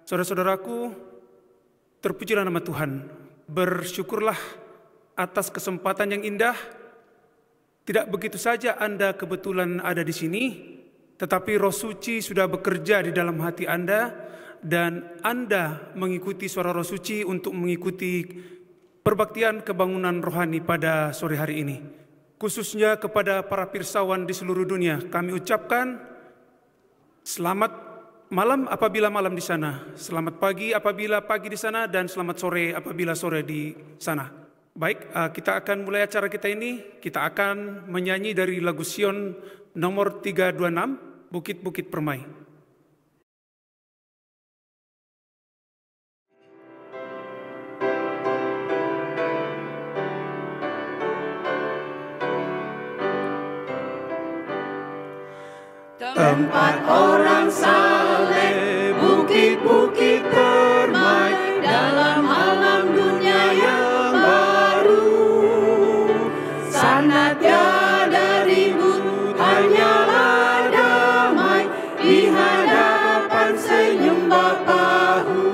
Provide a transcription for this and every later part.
Saudara-saudaraku, terpujilah nama Tuhan. Bersyukurlah atas kesempatan yang indah. Tidak begitu saja Anda kebetulan ada di sini, tetapi Roh Suci sudah bekerja di dalam hati Anda, dan Anda mengikuti suara Roh Suci untuk mengikuti perbaktian kebangunan rohani pada sore hari ini. Khususnya kepada para pirsawan di seluruh dunia, kami ucapkan selamat malam apabila malam di sana, selamat pagi apabila pagi di sana, dan selamat sore apabila sore di sana. Baik, kita akan mulai acara kita ini. Kita akan menyanyi dari lagu Sion nomor 326, Bukit-Bukit Permai. Tempat orang saleh, bukit-bukit permai dalam alam dunia yang baru. Sana tiada ribut, hanyalah damai di hadapan senyum Bapahu.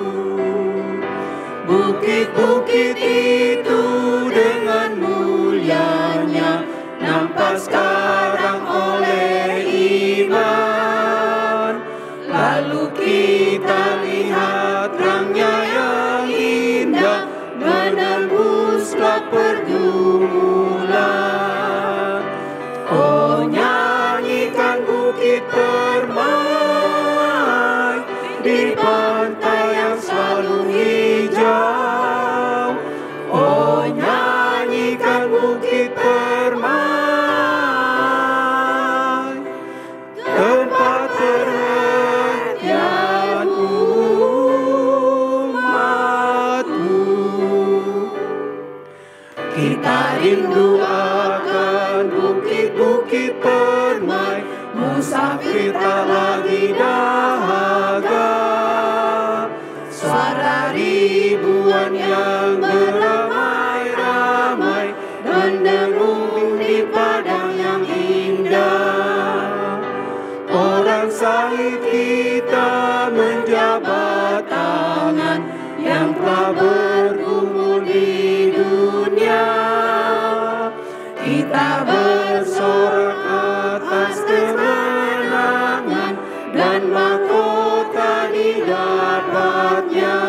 Bukit-bukit itu dengan mulianya nampak sekarang oleh iman. Lalu kita lihat terangnya yang indah menembuslah pergumulan. Oh, nyanyikan bukit permai di pantai yang selalu hijau. Oh, nyanyikan bukit permai, tempat perhentian umatmu. Kita rindu akan bukit-bukit permai, musafir tak lagi dahaga. Suara ribuan yang beramai-ramai mendengung di padang yang indah. Orang sahid kita menjabat tangan yang telah bergumul di dunia. Kita bersorak atas kemenangan dan mahkota didapatnya.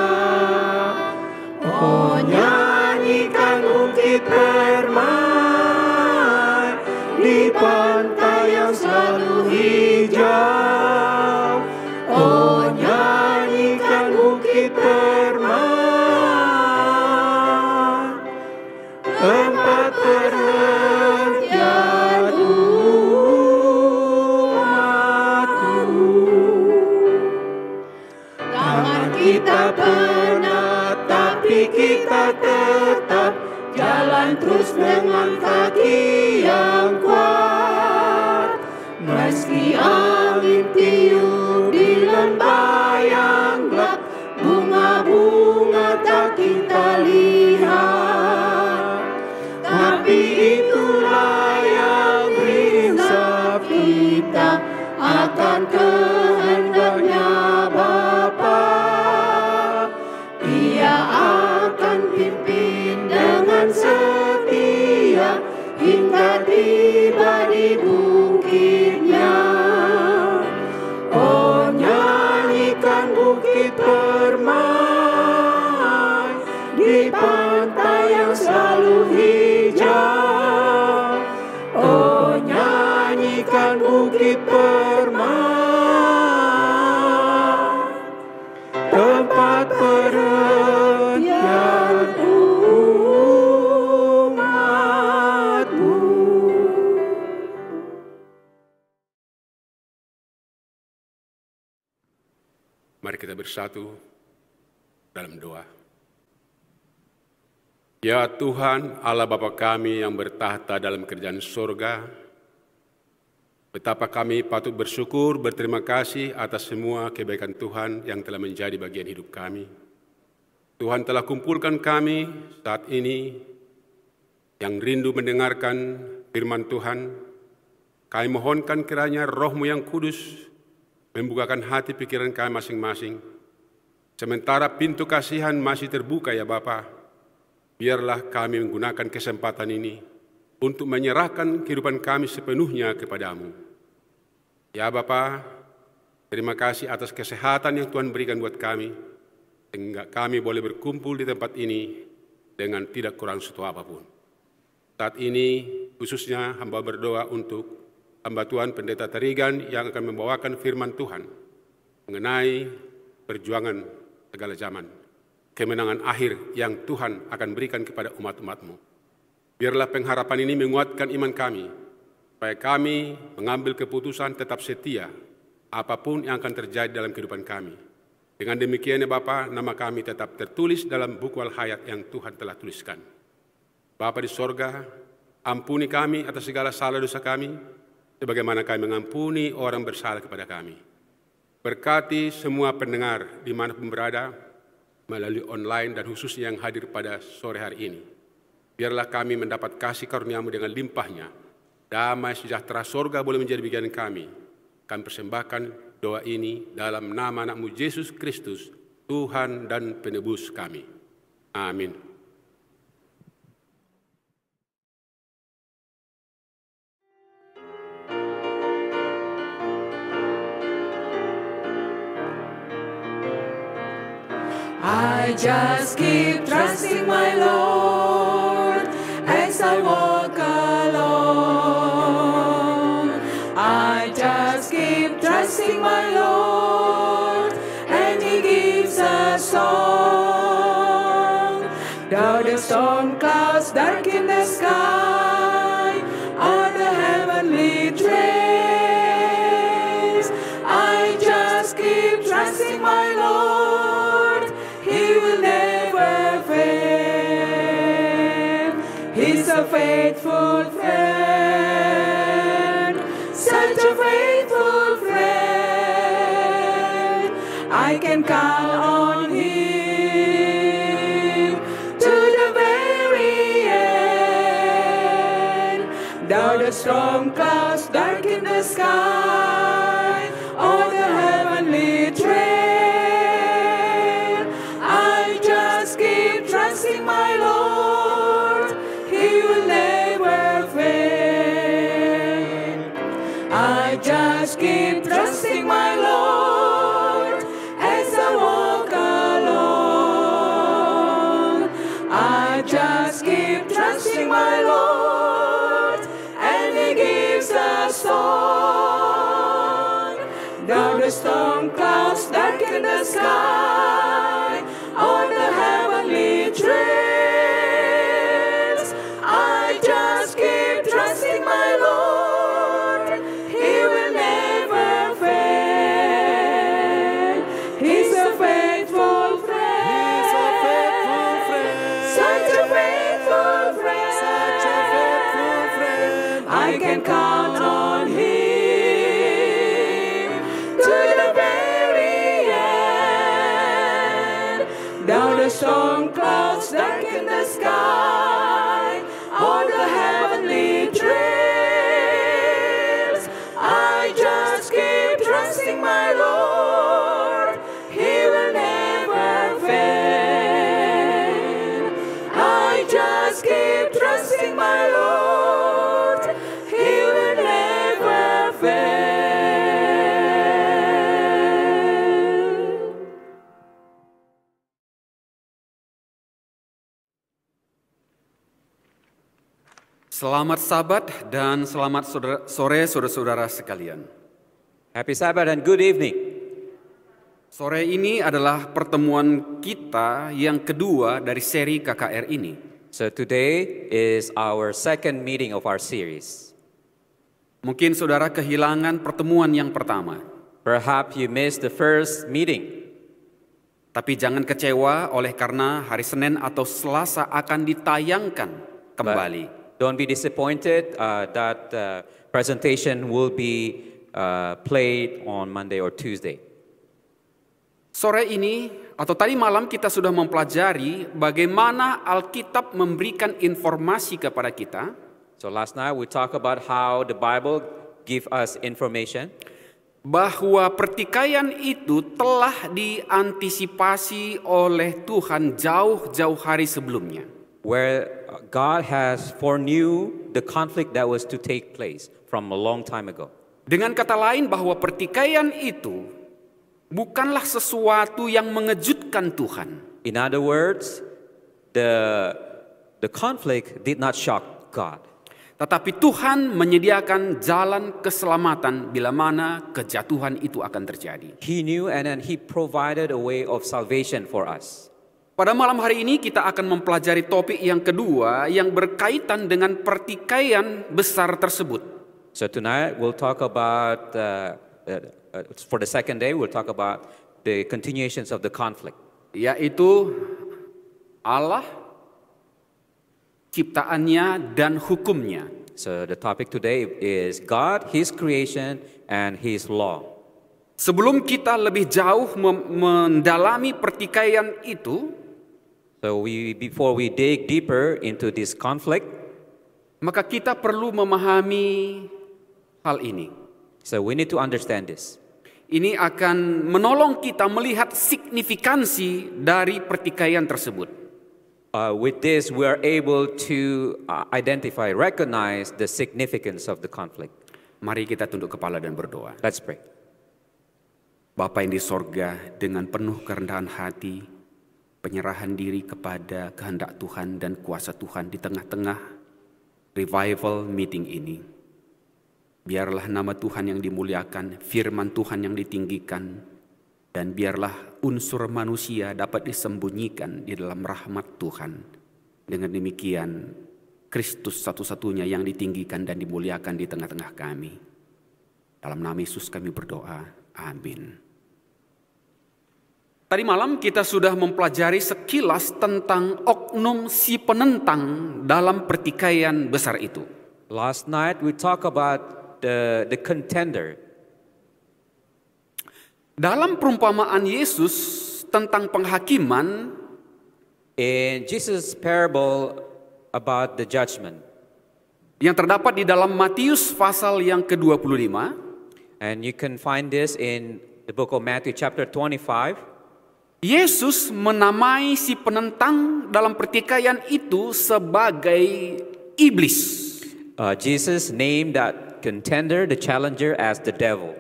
Oh, nyanyikan bukit permai di pantai yang selalu hijau. Oh, nyanyikan bukit permai, tempat perhentian umatku. Tangan kita penat, tapi kita tetap jalan terus dengan kaki yang kuat. Meski angin tiup di lembah yang gelap, bunga-bunga tak kita lihat. Tapi itulah yang berinsaf kita akan kehendaknya Bapa. Ia akan pimpin dengan setia hingga tiba di bukitnya. Oh, nyanyikan bukit permai di pantai yang selalu hijau. Oh, nyanyikan bukit permai, tempat perhentian umatmu. Mari kita bersatu dalam doa. Ya Tuhan, Allah Bapa kami yang bertahta dalam kerajaan surga, betapa kami patut bersyukur, berterima kasih atas semua kebaikan Tuhan yang telah menjadi bagian hidup kami. Tuhan telah kumpulkan kami saat ini yang rindu mendengarkan firman Tuhan. Kami mohonkan kiranya Roh-Mu yang kudus membukakan hati pikiran kami masing-masing, Sementara pintu kasihan masih terbuka ya Bapa, biarlah kami menggunakan kesempatan ini untuk menyerahkan kehidupan kami sepenuhnya kepadamu. Ya Bapa, terima kasih atas kesehatan yang Tuhan berikan buat kami, sehingga kami boleh berkumpul di tempat ini dengan tidak kurang suatu apapun. Saat ini khususnya hamba berdoa untuk hamba Tuhan Pendeta Tarigan yang akan membawakan firman Tuhan mengenai perjuangan segala zaman, kemenangan akhir yang Tuhan akan berikan kepada umat-umat-Mu. Biarlah pengharapan ini menguatkan iman kami, supaya kami mengambil keputusan tetap setia apapun yang akan terjadi dalam kehidupan kami. Dengan demikian ya Bapa, nama kami tetap tertulis dalam buku Al-Hayat yang Tuhan telah tuliskan. Bapa di sorga, ampuni kami atas segala salah dosa kami, sebagaimana kami mengampuni orang bersalah kepada kami. Berkati semua pendengar dimanapun berada, melalui online dan khususnya yang hadir pada sore hari ini. Biarlah kami mendapat kasih karunia-Mu dengan limpahnya. Damai sejahtera sorga boleh menjadi bagian kami. Kami persembahkan doa ini dalam nama anak-Mu Yesus Kristus, Tuhan dan Penebus kami. Amin. I just keep trusting my Lord as I walk alone. I just keep trusting my Lord, and He gives a song. Though the storm clouds darken the sky on the heavenly trails, I just keep trusting my Lord. He will never fail. He's a faithful friend, such a faithful friend. I can count on Him to the very end. Though the storm clouds darken the sky on the heavenly trail, I just keep trusting my Lord. He will never fail. I just keep trusting my Lord as I walk alone. I just keep trusting my Lord, and He gives a song. Though the storm clouds darken the sky on the heavenly trails, I just keep trusting my Lord. He will never fail. He's a faithful friend, such a faithful friend. I can count on Him to the very end. Though the storm clouds darken the sky on the heavenly trails, I just keep trusting my Lord. He will never fail. I just keep trusting my Lord. He will never fail. Selamat Sabat dan selamat sore saudara-saudara sekalian. Happy Sabbath and good evening. Sore ini adalah pertemuan kita yang kedua dari seri KKR ini. So today is our second meeting of our series. Mungkin saudara kehilangan pertemuan yang pertama. Perhaps you missed the first meeting. Tapi jangan kecewa oleh karena hari Senin atau Selasa akan ditayangkan kembali. Don't be disappointed that presentation will be played on Monday or Tuesday. Sore ini atau tadi malam kita sudah mempelajari bagaimana Alkitab memberikan informasi kepada kita. So last night we talked about how the Bible give us information. bahwa pertikaian itu telah diantisipasi oleh Tuhan jauh-jauh hari sebelumnya. where God has foreknew the conflict that was to take place from a long time ago. Dengan kata lain bahwa pertikaian itu bukanlah sesuatu yang mengejutkan Tuhan. In other words, the conflict did not shock God. Tetapi Tuhan menyediakan jalan keselamatan bila mana kejatuhan itu akan terjadi. He knew and then He provided a way of salvation for us. Pada malam hari ini kita akan mempelajari topik yang kedua yang berkaitan dengan pertikaian besar tersebut. So tonight we'll talk about, for the second day, we'll talk about the continuations of the conflict. Yaitu Allah, ciptaannya dan hukumnya. So the topic today is God, His creation, and His law. Sebelum kita lebih jauh mendalami pertikaian itu, So before we dig deeper into this conflict, maka kita perlu memahami hal ini. so we need to understand this. Ini akan menolong kita melihat signifikansi dari pertikaian tersebut. With this, we are able to recognize the significance of the conflict. Mari kita tunduk kepala dan berdoa. Let's pray. Bapa yang di sorga, dengan penuh kerendahan hati, penyerahan diri kepada kehendak Tuhan dan kuasa Tuhan di tengah-tengah revival meeting ini. Biarlah nama Tuhan yang dimuliakan, firman Tuhan yang ditinggikan, dan biarlah unsur manusia dapat disembunyikan di dalam rahmat Tuhan. Dengan demikian, Kristus satu-satunya yang ditinggikan dan dimuliakan di tengah-tengah kami. Dalam nama Yesus kami berdoa. Amin. Tadi malam kita sudah mempelajari sekilas tentang oknum si penentang dalam pertikaian besar itu. Last night we talked about the contender. Dalam perumpamaan Yesus tentang penghakiman, In Jesus' parable about the judgment, yang terdapat di dalam Matius pasal yang ke-25, and you can find this in the book of Matthew chapter 25, Yesus menamai si penentang dalam pertikaian itu sebagai iblis. Jesus named that contender, the challenger, as the devil.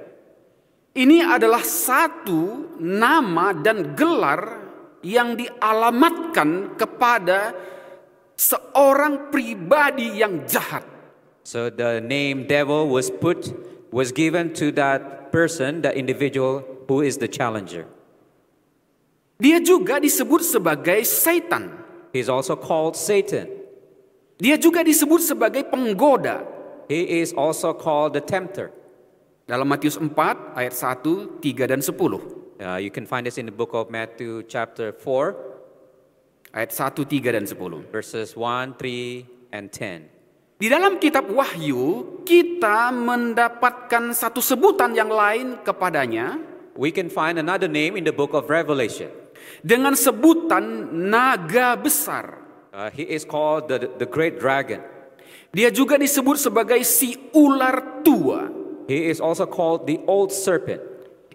Ini adalah satu nama dan gelar yang dialamatkan kepada seorang pribadi yang jahat. So the name devil was given to that person, that individual who is the challenger. Dia juga disebut sebagai Satan. He's also called Satan. Dia juga disebut sebagai penggoda. He is also called the tempter. Dalam Matius 4 ayat 1, 3 dan 10. You can find this in the book of Matthew chapter 4, Ayat 1, 3 dan 10. verses 1, 3, and 10. Di dalam kitab Wahyu kita mendapatkan satu sebutan yang lain kepadanya We can find another name in the book of Revelation. dengan sebutan naga besar. He is called the great dragon. Dia juga disebut sebagai si ular tua. He is also called the old serpent.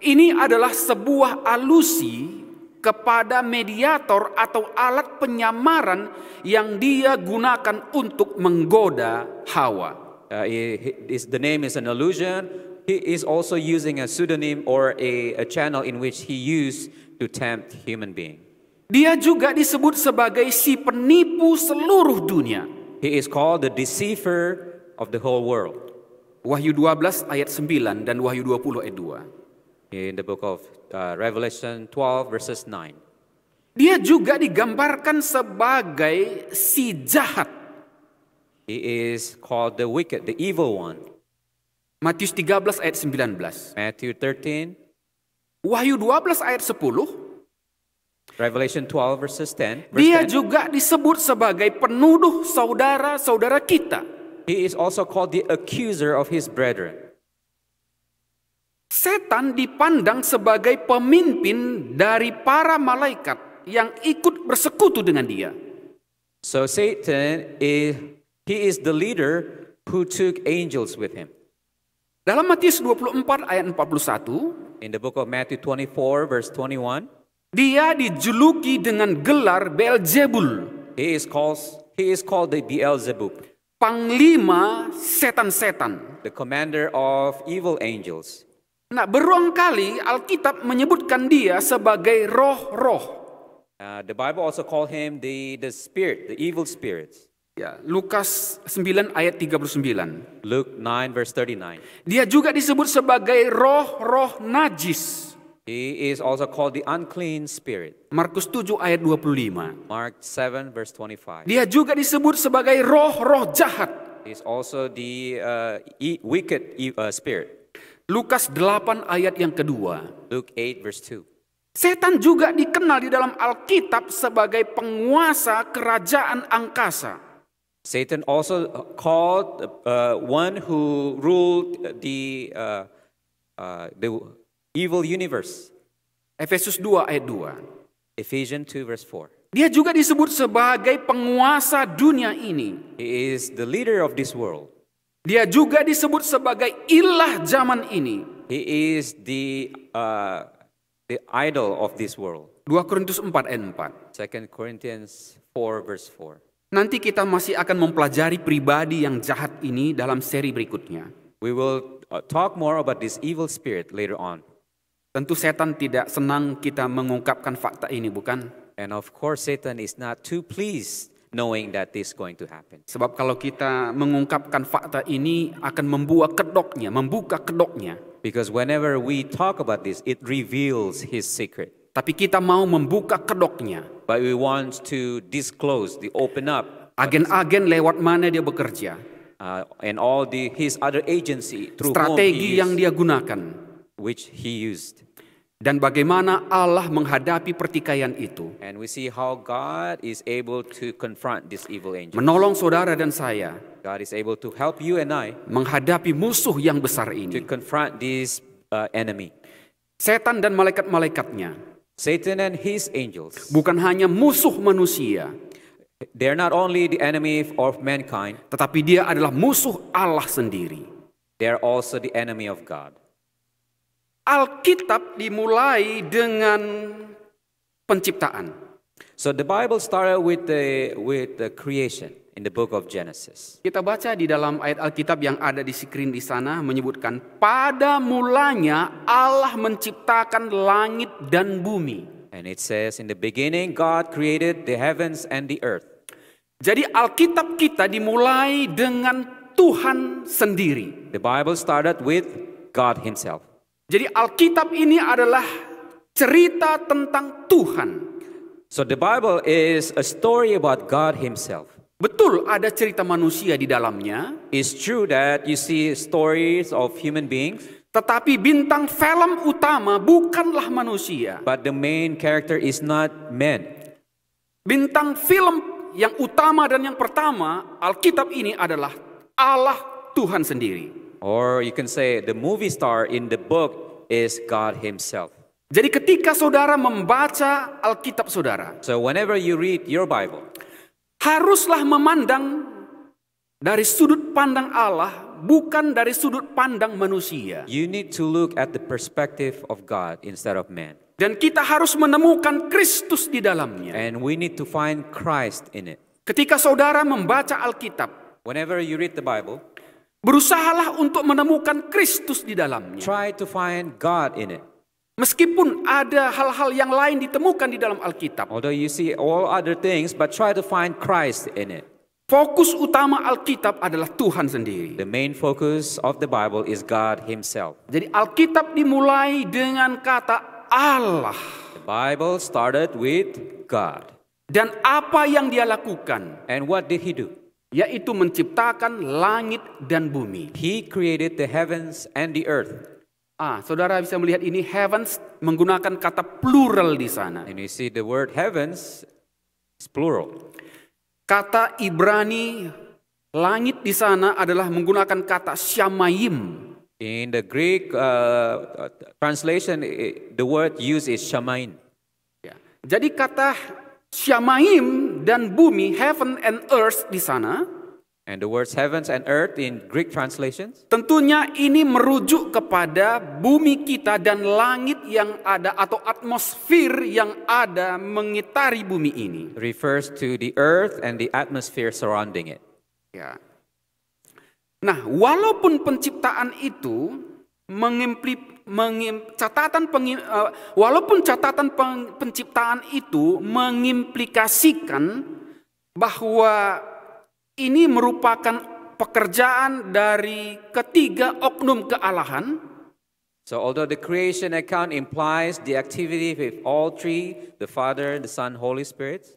Ini adalah sebuah alusi kepada mediator atau alat penyamaran yang dia gunakan untuk menggoda Hawa. The name is an allusion. He is also using a pseudonym or a channel in which he used to tempt human being. Dia juga disebut sebagai si penipu seluruh dunia. He is called the deceiver of the whole world. Wahyu 12 ayat 9 dan Wahyu 20 ayat 2. In the book of Revelation 12 verses 9. Dia juga digambarkan sebagai si jahat. He is called the wicked, the evil one. Matius 13 ayat 19. Matthew 13, Wahyu 12 ayat 10. Revelation 12 verses 10. Verse Dia 10. juga disebut sebagai penuduh saudara-saudara kita. He is also called the accuser of his brethren. Setan dipandang sebagai pemimpin dari para malaikat yang ikut bersekutu dengan dia. So Satan is the leader who took angels with him. Dalam Matius 24 ayat 41, In the book of Matthew 24, verse 21, dia dijuluki dengan gelar Beelzebul, he is called the Beelzebub, panglima setan-setan. the commander of evil angels. Nah, berulang kali Alkitab menyebutkan dia sebagai roh-roh. The Bible also called him the spirit, the evil spirits. Ya, Lukas 9 ayat 39. Luke 9, verse 39. Dia juga disebut sebagai roh-roh najis. He is also called the unclean spirit. Markus 7 ayat 25. Mark 7, verse 25. Dia juga disebut sebagai roh-roh jahat. He is also the wicked spirit. Lukas 8 ayat yang kedua. Luke 8, verse 2. Setan juga dikenal di dalam Alkitab sebagai penguasa kerajaan angkasa. Satan also called one who ruled the evil universe. Efesus 2 ayat 2. Ephesians 2, verse 4. Dia juga disebut sebagai penguasa dunia ini. He is the leader of this world. Dia juga disebut sebagai ilah zaman ini. He is the idol of this world. 2 Korintus 4 ayat 4. 2 Corinthians 4, verse 4. Nanti kita masih akan mempelajari pribadi yang jahat ini dalam seri berikutnya. We will talk more about this evil spirit later on. Tentu setan tidak senang kita mengungkapkan fakta ini, bukan? And of course, Satan is not too pleased knowing that this is going to happen. Sebab kalau kita mengungkapkan fakta ini akan membuka kedoknya. Because whenever we talk about this, it reveals his secret. Tapi kita mau membuka kedoknya. But we want to disclose, open up Agen-agen lewat mana dia bekerja. And all his other agency through Strategi yang dia gunakan. which he used. Dan bagaimana Allah menghadapi pertikaian itu. And we see how God is able to confront this evil angel. Menolong saudara dan saya God is able to help you and I menghadapi musuh yang besar to ini. confront this enemy. Setan dan malaikat-malaikatnya Satan and his angels, bukan hanya musuh manusia, they're not only the enemy of mankind, tetapi dia adalah musuh Allah sendiri. they're also the enemy of God. Alkitab dimulai dengan penciptaan. So the Bible started with the creation in the book of Genesis. Kita baca di dalam ayat Alkitab yang ada di screen di sana menyebutkan pada mulanya Allah menciptakan langit dan bumi. And it says, in the beginning God created the heavens and the earth. Jadi Alkitab kita dimulai dengan Tuhan sendiri. The Bible started with God himself. Jadi Alkitab ini adalah cerita tentang Tuhan. So the Bible is a story about God himself. Betul ada cerita manusia di dalamnya, It's true that you see stories of human beings, tetapi bintang film utama bukanlah manusia. but the main character is not man. Bintang film yang utama dan yang pertama Alkitab ini adalah Allah Tuhan sendiri. Or you can say the movie star in the book is God himself. Jadi ketika saudara membaca Alkitab saudara, So whenever you read your Bible, haruslah memandang dari sudut pandang Allah, bukan dari sudut pandang manusia. you need to look at the perspective of God instead of man. Dan kita harus menemukan Kristus di dalamnya. And we need to find Christ in it. Ketika saudara membaca Alkitab, Whenever you read the Bible, berusahalah untuk menemukan Kristus di dalamnya. try to find God in it. Meskipun ada hal-hal yang lain ditemukan di dalam Alkitab, Although you see all other things, but try to find Christ in it. fokus utama Alkitab adalah Tuhan sendiri. The main focus of the Bible is God himself. Jadi Alkitab dimulai dengan kata Allah. The Bible started with God. Dan apa yang dia lakukan, And what did he do? yaitu menciptakan langit dan bumi. He created the heavens and the earth. Saudara bisa melihat ini heavens menggunakan kata plural di sana. And you see the word heavens is plural. Kata Ibrani langit di sana adalah menggunakan kata shamayim. In the Greek translation, the word used is shamain. Ya. Jadi kata shamayim dan bumi, heaven and earth di sana, And the words heavens and earth in Greek translations, tentunya ini merujuk kepada bumi kita dan langit yang ada atau atmosfer yang ada mengitari bumi ini. refers to the earth and the atmosphere surrounding it. Ya. Nah, walaupun penciptaan itu penciptaan itu mengimplikasikan bahwa ini merupakan pekerjaan dari ketiga oknum kealahan. So although the creation account implies the activity of all three, the Father, the Son, Holy Spirit,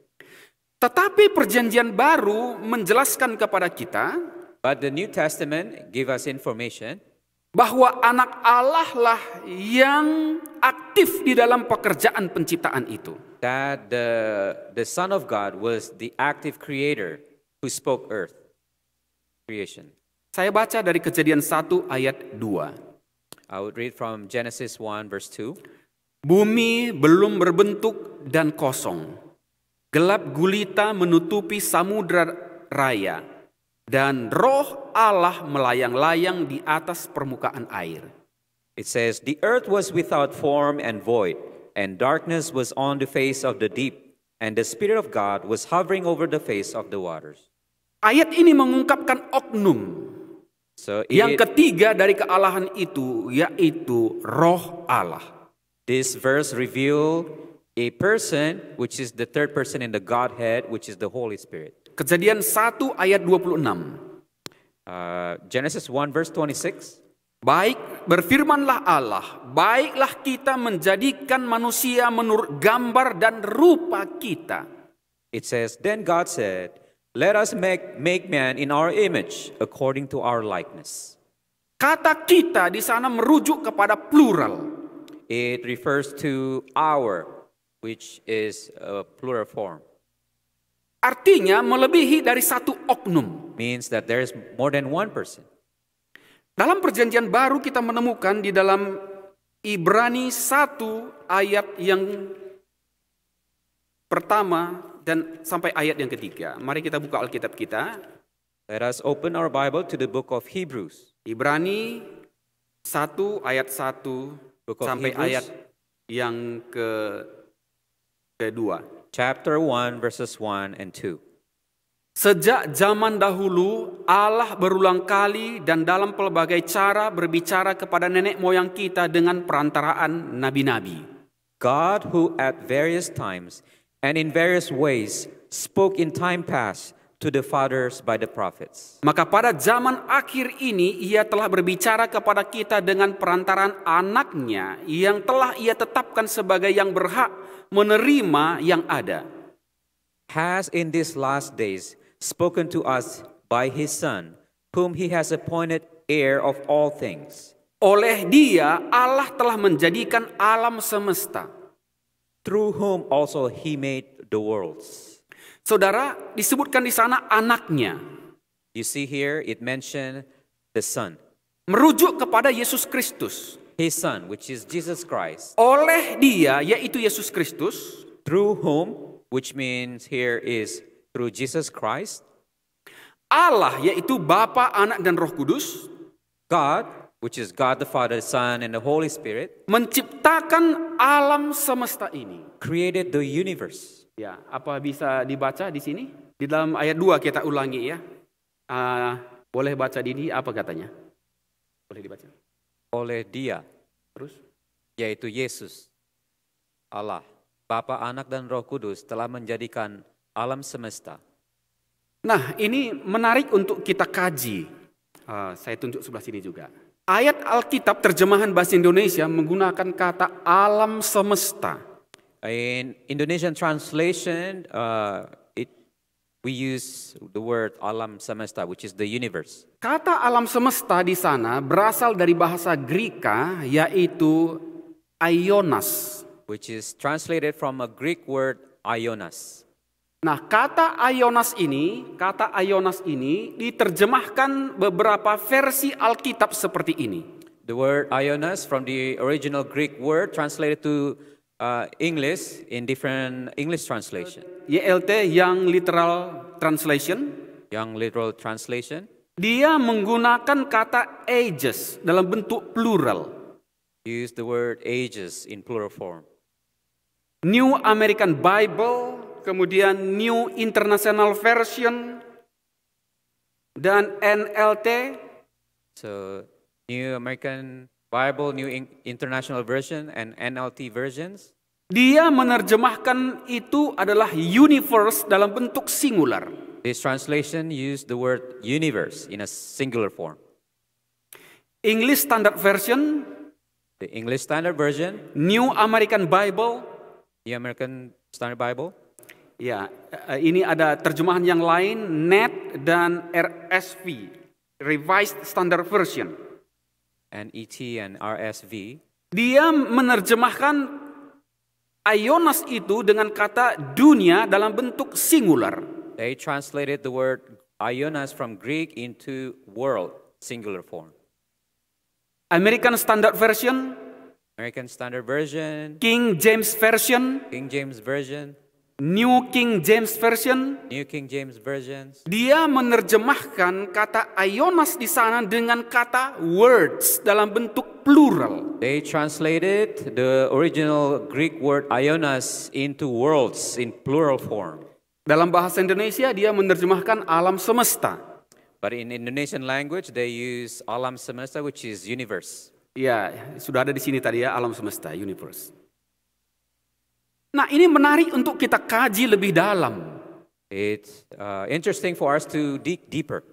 Tetapi perjanjian baru menjelaskan kepada kita but the New Testament give us information bahwa anak Allah lah yang aktif di dalam pekerjaan penciptaan itu. that the Son of God was the active creator who spoke earth creation. Saya baca dari Kejadian 1 ayat 2. I would read from Genesis 1 verse 2. Bumi belum berbentuk dan kosong. Gelap gulita menutupi samudra raya. Dan roh Allah melayang-layang di atas permukaan air. It says, the earth was without form and void, and darkness was on the face of the deep, and the Spirit of God was hovering over the face of the waters. Ayat ini mengungkapkan oknum. So Yang ketiga dari kealahan itu yaitu roh Allah. this verse reveals a person, which is the third person in the Godhead, which is the Holy Spirit. Kejadian 1 ayat 26. Genesis 1 verse 26. Baik, berfirmanlah Allah, baiklah kita menjadikan manusia menurut gambar dan rupa kita. It says, then God said, let us make man in our image, according to our likeness. Kata kita di sana merujuk kepada plural. It refers to our, which is a plural form. Artinya melebihi dari satu oknum. Means that there is more than one person. Dalam perjanjian baru kita menemukan di dalam Ibrani 1 ayat yang pertama dan sampai ayat yang ketiga. Mari kita buka Alkitab kita. Let us open our Bible to the book of Hebrews. Ibrani 1 ayat 1 Book of sampai Hebrews. ayat yang kedua. Chapter 1 verses 1 and 2. Sejak zaman dahulu Allah berulang kali dan dalam pelbagai cara berbicara kepada nenek moyang kita dengan perantaraan nabi-nabi. God who at various times and in various ways spoke in time past to the fathers by the prophets. Maka pada zaman akhir ini ia telah berbicara kepada kita dengan perantaraan anaknya yang telah ia tetapkan sebagai yang berhak menerima yang ada. Has in these last days spoken to us by his Son, whom he has appointed heir of all things. Oleh dia Allah telah menjadikan alam semesta. Through whom also he made the worlds. Saudara, disebutkan di sana anaknya. You see here, it mentioned the Son. Merujuk kepada Yesus Kristus. His Son, which is Jesus Christ. Oleh dia, yaitu Yesus Kristus. Through whom, which means here is through Jesus Christ. Allah, yaitu Bapa, Anak, dan Roh Kudus. God, which is God the Father, the Son, and the Holy Spirit. Menciptakan alam semesta ini. Created the universe. Ya, apa bisa dibaca di sini? Di dalam ayat 2 kita ulangi ya. Boleh baca Didi, apa katanya? Boleh dibaca. Oleh dia, Terus? yaitu Yesus, Allah, Bapa, Anak, dan Roh Kudus telah menjadikan alam semesta. Nah, ini menarik untuk kita kaji. Saya tunjuk sebelah sini juga. Ayat Alkitab terjemahan bahasa Indonesia menggunakan kata alam semesta. In Indonesian translation, we use the word alam semesta, which is the universe. Kata alam semesta di sana berasal dari bahasa Greka yaitu aionas. Which is translated from a Greek word ionas. Nah, kata aionas ini diterjemahkan beberapa versi Alkitab seperti ini. The word ionas from the original Greek word translated to English in different English translation. YLT, Young Literal Translation. Young Literal Translation dia menggunakan kata ages dalam bentuk plural. use the word ages in plural form. New American Bible, kemudian New International Version, dan NLT. So New American Bible, New International Version, and NLT versions. Dia menerjemahkan itu adalah universe dalam bentuk singular. This translation used the word universe in a singular form. English Standard Version, The English Standard Version, New American Bible, the American Standard Bible, ya, ini ada terjemahan yang lain, NET dan RSV, Revised Standard Version. NET and RSV. Dia menerjemahkan Ionas itu dengan kata dunia dalam bentuk singular. They translated the word Ionas from Greek into world, singular form. American Standard Version, American Standard Version, King James Version, King James Version, New King James Version, New King James Versions. dia menerjemahkan kata Ionas di sana dengan kata words dalam bentuk plural. They translated the original Greek word Ionas into worlds in plural form. Dalam bahasa Indonesia dia menerjemahkan alam semesta. But in Indonesian language, they use alam semesta, which is universe. Ya, sudah ada di sini tadi ya, alam semesta, universe. Nah, ini menarik untuk kita kaji lebih dalam. It's interesting for us to dig deeper.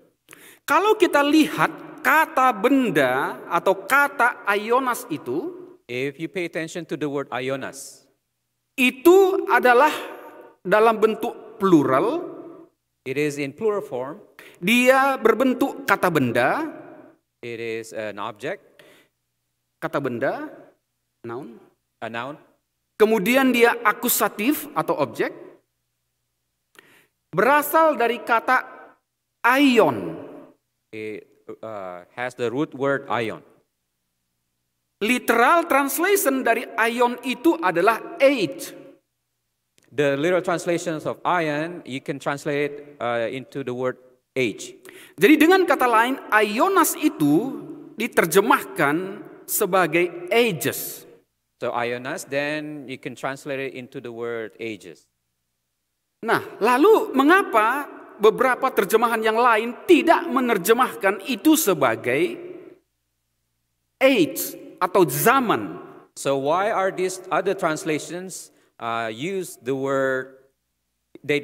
Kalau kita lihat kata benda atau kata Ionas itu, If you pay attention to the word Ionas, itu adalah dalam bentuk plural, it is in plural form. dia berbentuk kata benda, It is an object, kata benda, noun. a noun. Kemudian dia akusatif atau objek, berasal dari kata ion. It has the root word ion. Literal translation dari ion itu adalah age. The literal translations of ion, you can translate it into the word age. Jadi dengan kata lain, Ionas itu diterjemahkan sebagai ages. So Ionas, then you can translate it into the word ages. Nah, lalu mengapa beberapa terjemahan yang lain tidak menerjemahkan itu sebagai age atau zaman? So why are these other translations they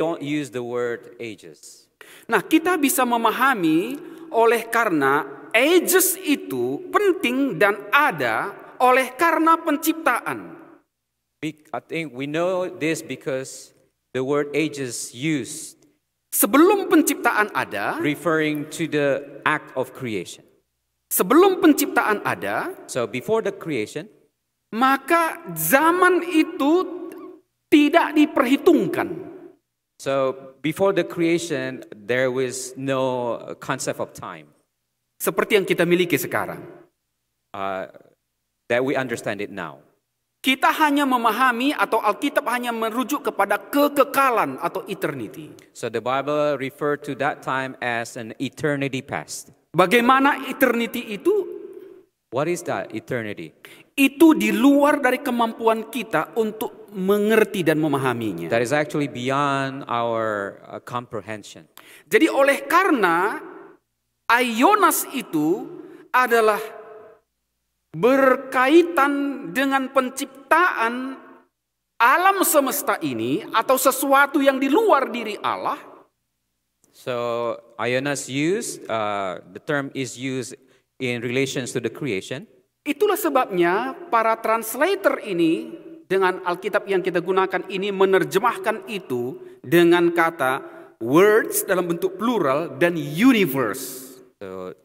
don't use the word ages? Nah, kita bisa memahami oleh karena ages itu penting dan ada oleh karena penciptaan. I think we know this because the word ages used Sebelum penciptaan ada, referring to the act of creation. sebelum penciptaan ada, So before the creation, maka zaman itu tidak diperhitungkan. so before the creation, there was no concept of time Seperti yang kita miliki sekarang. that we understand it now. Kita hanya memahami atau Alkitab hanya merujuk kepada kekekalan atau eternity. So the Bible referred to that time as an eternity past. Bagaimana eternity itu? What is that eternity? Itu di luar dari kemampuan kita untuk mengerti dan memahaminya. That is actually beyond our comprehension. Jadi oleh karena Ionas itu adalah berkaitan dengan penciptaan alam semesta ini atau sesuatu yang di luar diri Allah. So Ionas the term is used in relations to the creation. Itulah sebabnya para translator ini dengan Alkitab yang kita gunakan ini menerjemahkan itu dengan kata words dalam bentuk plural dan universe. So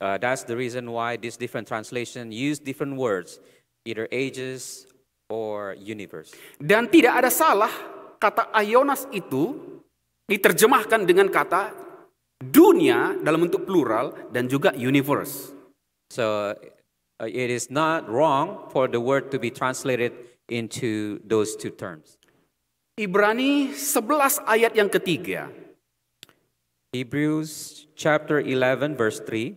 that's the reason why these different translations use different words, either ages or universe. Dan tidak ada salah kata Ionas itu diterjemahkan dengan kata dunia dalam bentuk plural dan juga universe. So it is not wrong for the word to be translated into those two terms. Ibrani 11 ayat yang ketiga. Hebrews chapter 11 verse 3.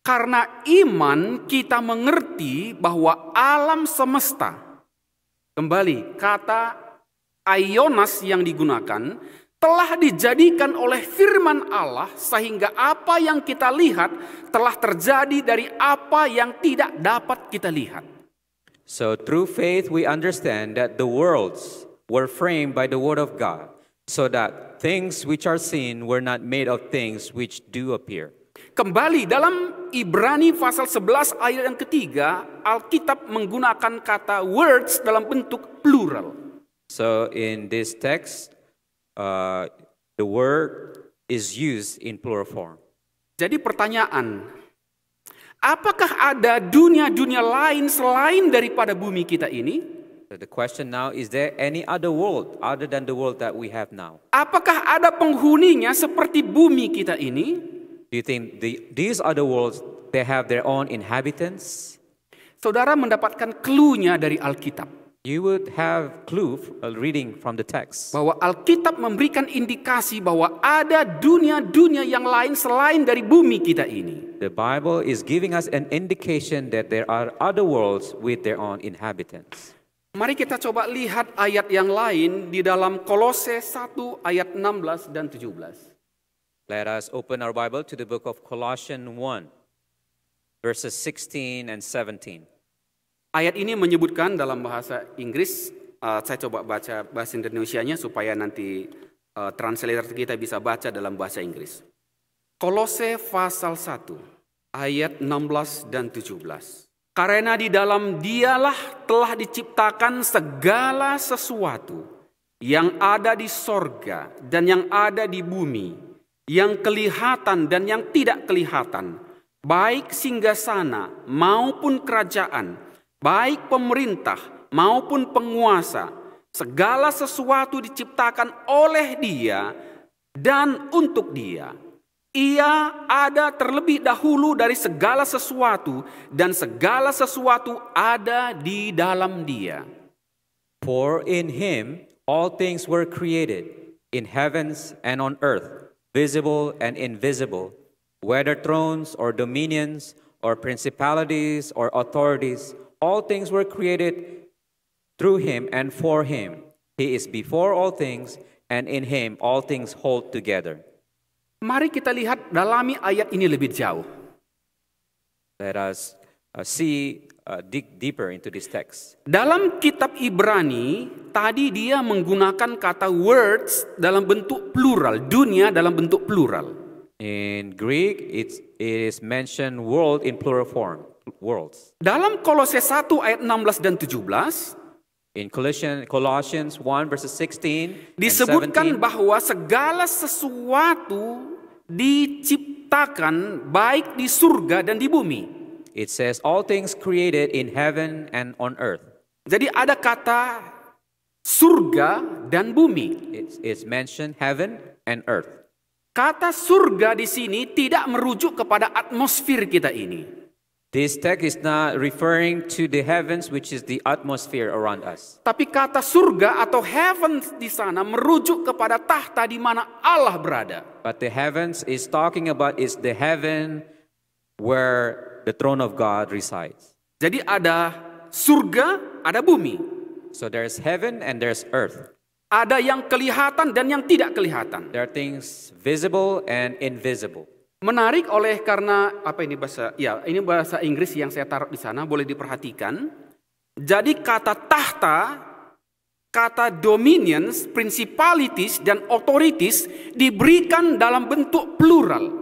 Karena iman kita mengerti bahwa alam semesta, kembali kata aionas yang digunakan, telah dijadikan oleh firman Allah sehingga apa yang kita lihat telah terjadi dari apa yang tidak dapat kita lihat. So through faith we understand that the worlds were framed by the word of God, so that things which are seen were not made of things which do appear. Kembali dalam Ibrani pasal 11 ayat yang ketiga, Alkitab menggunakan kata words dalam bentuk plural. So in this text, the word is used in plural form. Jadi pertanyaan, apakah ada dunia-dunia lain selain daripada bumi kita ini? So the question now, is there any other world other than the world that we have now? Apakah ada penghuninya seperti bumi kita ini? Do you think these other worlds, they have their own inhabitants? Saudara mendapatkan clue-nya dari Alkitab. You would have clue reading from the text. Bahwa Alkitab memberikan indikasi bahwa ada dunia-dunia yang lain selain dari bumi kita ini. The Bible is giving us an indication that there are other worlds with their own inhabitants. Mari kita coba lihat ayat yang lain di dalam Kolose 1 ayat 16 dan 17. Let us open our Bible to the book of Colossians 1, verses 16 and 17. Ayat ini menyebutkan dalam bahasa Inggris, saya coba baca bahasa Indonesianya supaya nanti translator kita bisa baca dalam bahasa Inggris. Kolose pasal 1 ayat 16 dan 17. Karena di dalam Dialah telah diciptakan segala sesuatu yang ada di sorga dan yang ada di bumi, yang kelihatan dan yang tidak kelihatan, baik singgasana maupun kerajaan, baik pemerintah maupun penguasa, segala sesuatu diciptakan oleh Dia dan untuk Dia. Ia ada terlebih dahulu dari segala sesuatu dan segala sesuatu ada di dalam Dia. For in him all things were created, in heavens and on earth, visible and invisible, whether thrones or dominions or principalities or authorities, all things were created through him and for him. He is before all things, and in him all things hold together. Mari kita lihat dalami ayat ini lebih jauh. Let us dig deeper into this text. Dalam kitab Ibrani, tadi dia menggunakan kata words dalam bentuk plural, dunia dalam bentuk plural. In Greek, it is mentioned world in plural form, worlds. Dalam Kolose 1 ayat 16 dan 17, in Colossians 1 verses 16 disebutkan and 17, bahwa segala sesuatu diciptakan baik di surga dan di bumi. it says all things created in heaven and on earth. Jadi ada kata surga dan bumi. It's mentioned heaven and earth. Kata surga di sini tidak merujuk kepada atmosfer kita ini. This text is not referring to the heavens, which is the atmosphere around us. Tapi kata surga atau heaven di sana merujuk kepada tahta di mana Allah berada. But the heavens is talking about is the heaven where the throne of God resides. Jadi ada surga, ada bumi. So there's heaven and there's earth. Ada yang kelihatan dan yang tidak kelihatan. There are things visible and invisible. Menarik karena ini bahasa Inggris yang saya taruh di sana, boleh diperhatikan. Jadi kata tahta, kata dominions, principalities dan authorities diberikan dalam bentuk plural.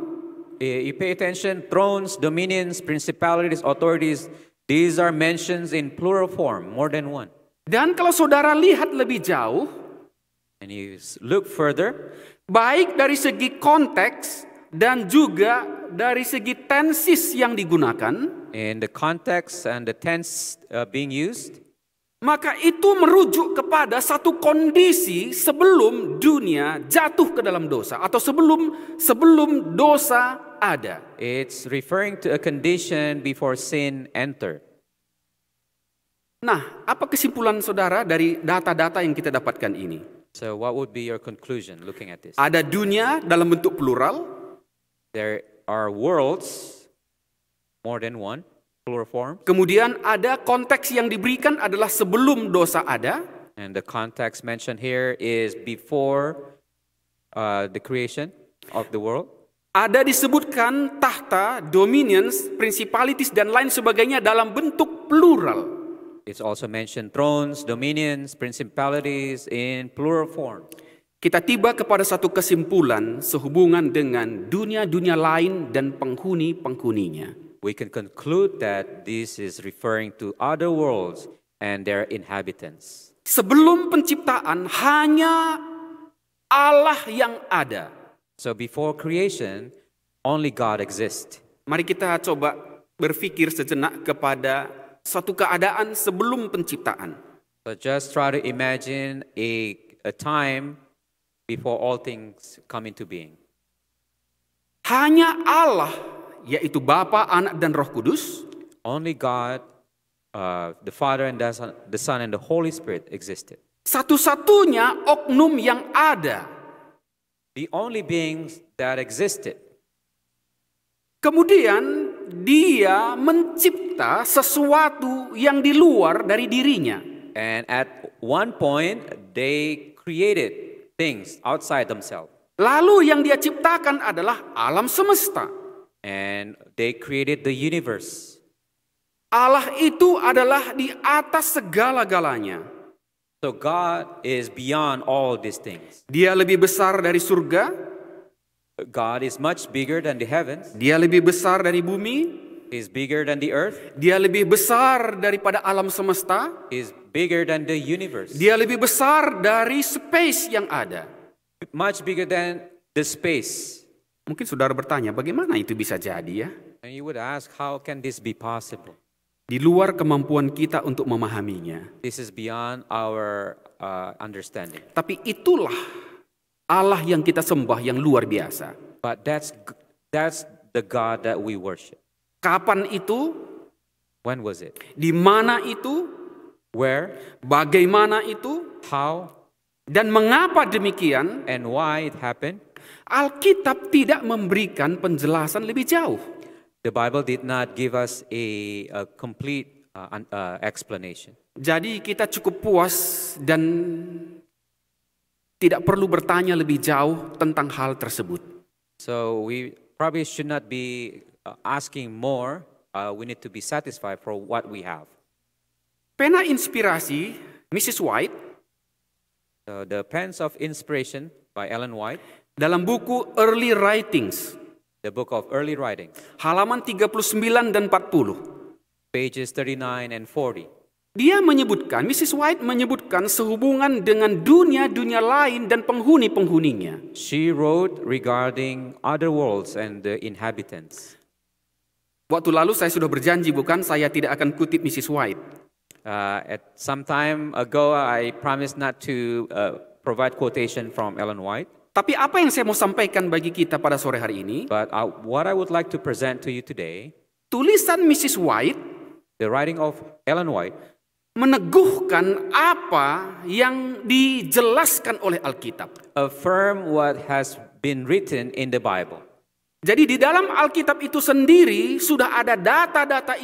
You pay attention, thrones, dominions, principalities, authorities, these are mentions in plural form, more than one. Dan kalau saudara lihat lebih jauh, and you look further, baik dari segi konteks dan juga dari segi tenses yang digunakan, in the context and the tense being used, maka itu merujuk kepada satu kondisi sebelum dunia jatuh ke dalam dosa atau sebelum dosa ada. It's referring to a condition before sin entered. Nah, apa kesimpulan saudara dari data-data yang kita dapatkan ini? So what would be your conclusion looking at this? Ada dunia dalam bentuk plural, There are worlds, more than one, plural form, kemudian ada konteks yang diberikan adalah sebelum dosa ada, and the context mentioned here is before the creation of the world. ada disebutkan tahta, dominions, principalities, dan lain sebagainya dalam bentuk plural. It's also mentioned thrones, dominions, principalities in plural form. Kita tiba kepada satu kesimpulan sehubungan dengan dunia-dunia lain dan penghuni-penghuninya. We can conclude that this is referring to other worlds and their inhabitants. Sebelum penciptaan hanya Allah yang ada. So before creation, only God exists. Mari kita coba berpikir sejenak kepada satu keadaan sebelum penciptaan. So just try to imagine a time before all things come into being. Hanya Allah, yaitu Bapa, Anak, dan Roh Kudus, Only God, the Father and the Son and the Holy Spirit existed. satu-satunya oknum yang ada. The only beings that existed. Kemudian dia mencipta sesuatu yang di luar dari dirinya. And at one point, they created things outside themselves. Lalu yang dia ciptakan adalah alam semesta. And they created the universe. Allah itu adalah di atas segala-galanya. So God is beyond all these things. Dia lebih besar dari surga, God is much bigger than the heavens. dia lebih besar dari bumi, He's bigger than the earth. dia lebih besar daripada alam semesta, He's bigger than the universe. dia lebih besar dari space yang ada. Much bigger than the space. Mungkin saudara bertanya, bagaimana itu bisa jadi ya? And you would ask, how can this be possible? Di luar kemampuan kita untuk memahaminya. This is beyond our understanding. Tapi itulah Allah yang kita sembah yang luar biasa. But that's the God that we worship. Kapan itu? When was it? Di mana itu? Where? Bagaimana itu? How? Dan mengapa demikian? And why it happened? Alkitab tidak memberikan penjelasan lebih jauh. The Bible did not give us a complete explanation. Jadi kita cukup puas dan tidak perlu bertanya lebih jauh tentang hal tersebut. So we probably should not be asking more. We need to be satisfied for what we have. Pena inspirasi Mrs. White So the Pens of Inspiration by Ellen White, dalam buku Early Writings, the book of early writings, halaman 39 dan 40. pages 39 and 40. Dia menyebutkan, Mrs. White menyebutkan sehubungan dengan dunia-dunia lain dan penghuni-penghuninya. She wrote regarding other worlds and the inhabitants. Waktu lalu saya sudah berjanji, bukan, saya tidak akan kutip Mrs. White. At some time ago, I promised not to provide quotation from Ellen White. Tapi apa yang saya mau sampaikan bagi kita pada sore hari ini, But what I would like to present to you today, tulisan Mrs. White the writing of Ellen White, meneguhkan apa yang dijelaskan oleh Alkitab. affirm what has been written in the Bible. Jadi di dalam Alkitab itu sendiri sudah ada data-data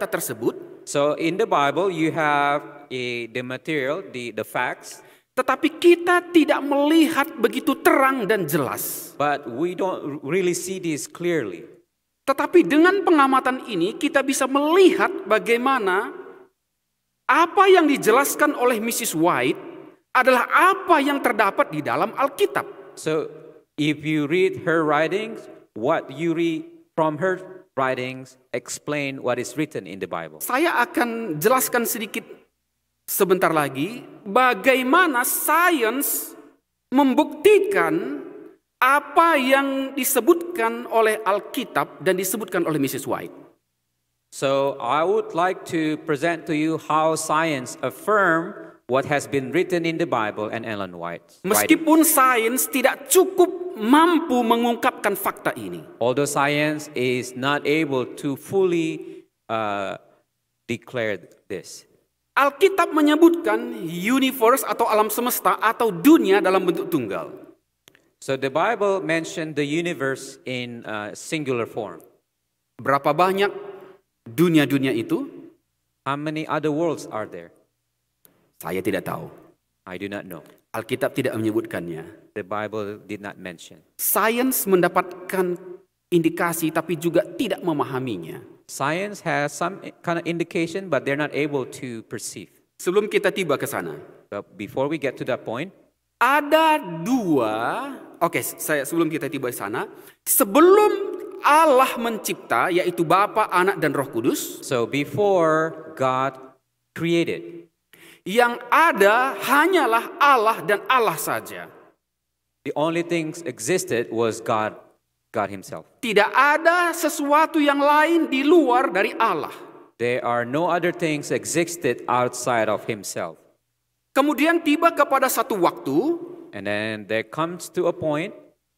tersebut, So in the Bible, you have the material, the facts, tetapi kita tidak melihat begitu terang dan jelas. but we don't really see this clearly. Tetapi dengan pengamatan ini kita bisa melihat bagaimana apa yang dijelaskan oleh Mrs. White adalah apa yang terdapat di dalam Alkitab. So if you read her writings, what you read from her writings explain what is written in the Bible. Saya akan jelaskan sedikit sebentar lagi bagaimana sains membuktikan apa yang disebutkan oleh Alkitab dan disebutkan oleh Mrs. White. So I would like to present to you how science affirm what has been written in the Bible and Ellen White's writing. Meskipun sains tidak cukup mampu mengungkapkan fakta ini. Although science is not able to fully declare this. Alkitab menyebutkan universe atau alam semesta atau dunia dalam bentuk tunggal. So the Bible mentioned the universe in singular form. Berapa banyak dunia-dunia itu? How many other worlds are there? Saya tidak tahu. I do not know. Alkitab tidak menyebutkannya. The Bible did not mention. Sains mendapatkan indikasi tapi juga tidak memahaminya. Science has some kind of indication, but they're not able to perceive. Sebelum kita tiba ke sana, But before we get to that point, ada dua. Sebelum kita tiba di sana, sebelum Allah mencipta, yaitu Bapa, Anak, dan Roh Kudus, so before God created, yang ada hanyalah Allah dan Allah saja. the only things existed was God Himself. Tidak ada sesuatu yang lain di luar dari Allah. There are no other things existed outside of Himself. Kemudian tiba kepada satu waktu, And then there comes to a point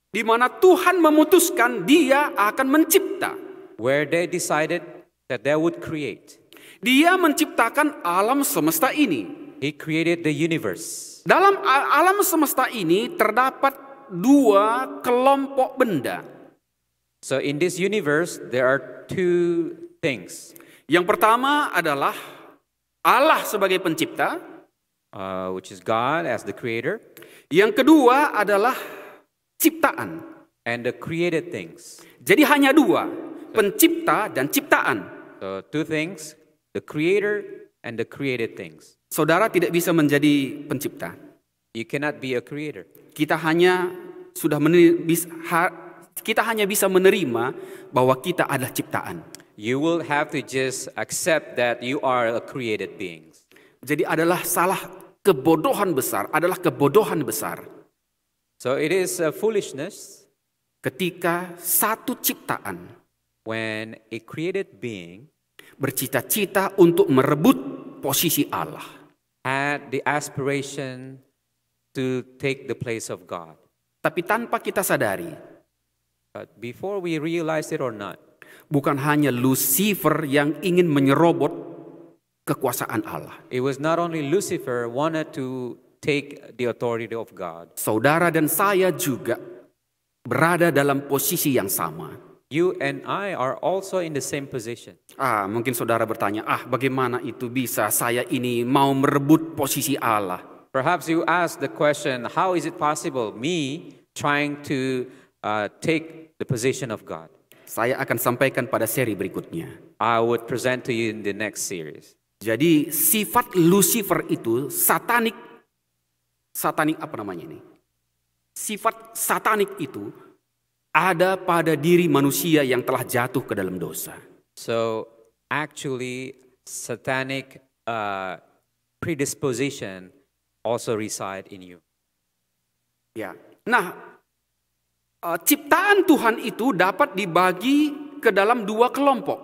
di mana Tuhan memutuskan Dia akan mencipta. where they decided that they would create. Dia menciptakan alam semesta ini. He created the universe. Dalam alam semesta ini terdapat dua kelompok benda. So in this universe, there are two things. Yang pertama adalah Allah sebagai pencipta. Which is God as the creator, Yang kedua adalah ciptaan. and the created things. Jadi hanya dua, pencipta dan ciptaan. So two things, the creator and the created things. Saudara tidak bisa menjadi pencipta. You cannot be a creator. Kita hanya bisa menerima bahwa kita adalah ciptaan. You will have to just accept that you are a created being. Jadi adalah kebodohan besar So it is a foolishness ketika satu ciptaan when a created being bercita-cita untuk merebut posisi Allah. had the aspiration to take the place of God. Tapi tanpa kita sadari, But before we realize it or not, bukan hanya Lucifer yang ingin menyerobot kekuasaan Allah. it was not only Lucifer wanted to take the authority of God. Saudara dan saya juga berada dalam posisi yang sama. You and I are also in the same position. Mungkin saudara bertanya, bagaimana itu bisa saya ini mau merebut posisi Allah? Perhaps you ask the question, how is it possible me trying to take the position of God? Saya akan sampaikan pada seri berikutnya. I would present to you in the next series. Jadi sifat Lucifer itu satanik apa namanya ini? Sifat satanik itu ada pada diri manusia yang telah jatuh ke dalam dosa. So actually, satanic predisposition also reside in you. Ya. Nah, ciptaan Tuhan itu dapat dibagi ke dalam dua kelompok.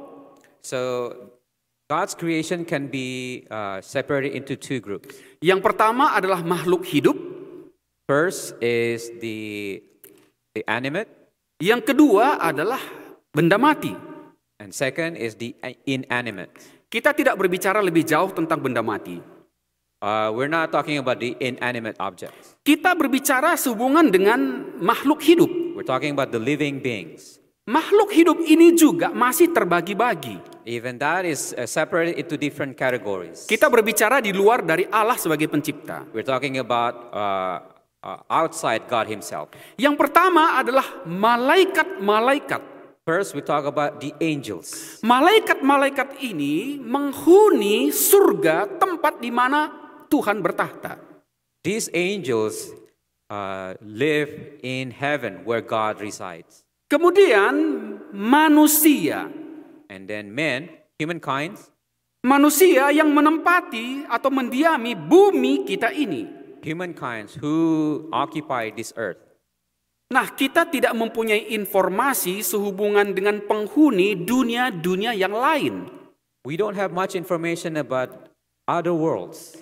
So God's creation can be separated into two groups. Yang pertama adalah makhluk hidup. First is the animate, Yang kedua adalah benda mati. and second is the inanimate. Kita tidak berbicara lebih jauh tentang benda mati. We're not talking about the inanimate objects. Kita berbicara sehubungan dengan makhluk hidup. We're talking about the living beings. Makhluk hidup ini juga masih terbagi-bagi. Even that is separated into different categories. Kita berbicara di luar dari Allah sebagai pencipta. We're talking about outside God Himself. Yang pertama adalah malaikat-malaikat. First, we talk about the angels. Malaikat-malaikat ini menghuni surga, tempat di mana Tuhan bertahta. These angels live in heaven where God resides. Kemudian manusia. And then men, humankind, Manusia yang menempati atau mendiami bumi kita ini. humankind who occupy this earth. Nah, kita tidak mempunyai informasi sehubungan dengan penghuni dunia-dunia yang lain. We don't have much information about other worlds.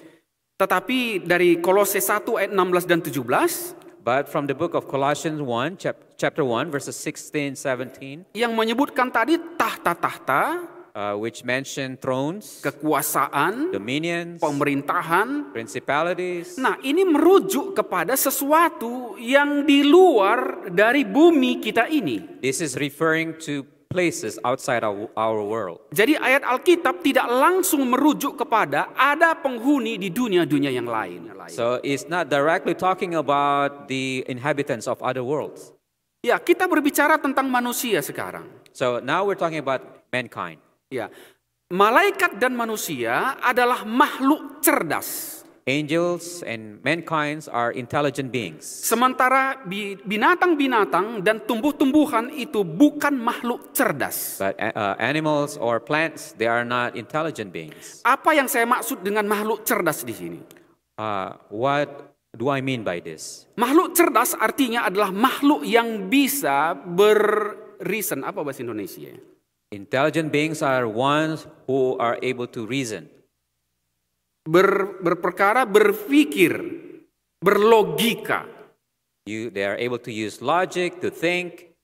Tetapi dari Kolose 1 ayat 16 dan 17 But from the book of Colossians 1, chapter 1, verses 16, 17, yang menyebutkan tadi tahta-tahta, which mention thrones, kekuasaan, dominions, pemerintahan. principalities. Nah, ini merujuk kepada sesuatu yang di luar dari bumi kita ini. This is referring to places outside our world. Jadi ayat Alkitab tidak langsung merujuk kepada ada penghuni di dunia-dunia yang lain. So it's not directly talking about the inhabitants of other worlds. Ya, kita berbicara tentang manusia sekarang. So now we're talking about mankind. Ya, malaikat dan manusia adalah makhluk cerdas. Angels and mankind are intelligent beings. Sementara binatang-binatang dan tumbuh-tumbuhan itu bukan makhluk cerdas. But animals or plants, they are not intelligent beings. Apa yang saya maksud dengan makhluk cerdas di sini? What do I mean by this? Makhluk cerdas artinya adalah makhluk yang bisa berreason. Apa bahasa Indonesia? Intelligent beings are ones who are able to reason. Berperkara, berpikir, berlogika. They are able to use logic to think.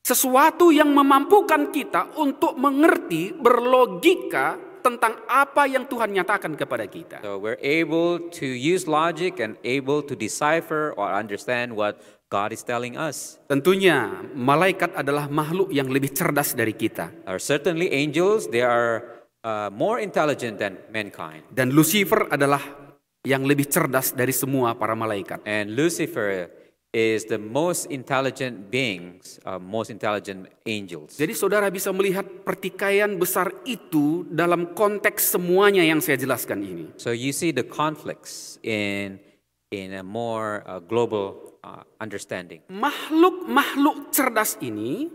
Sesuatu yang memampukan kita untuk mengerti, berlogika tentang apa yang Tuhan nyatakan kepada kita. So we're able to use logic and able to decipher or understand what God is telling us. Tentunya malaikat adalah makhluk yang lebih cerdas dari kita. Certainly angels, they are more intelligent than mankind. Dan Lucifer adalah yang lebih cerdas dari semua para malaikat. And Lucifer is the most intelligent beings, most intelligent angels. Jadi saudara bisa melihat pertikaian besar itu dalam konteks semuanya yang saya jelaskan ini. So you see the conflicts in a more global understanding. Makhluk-makhluk cerdas ini,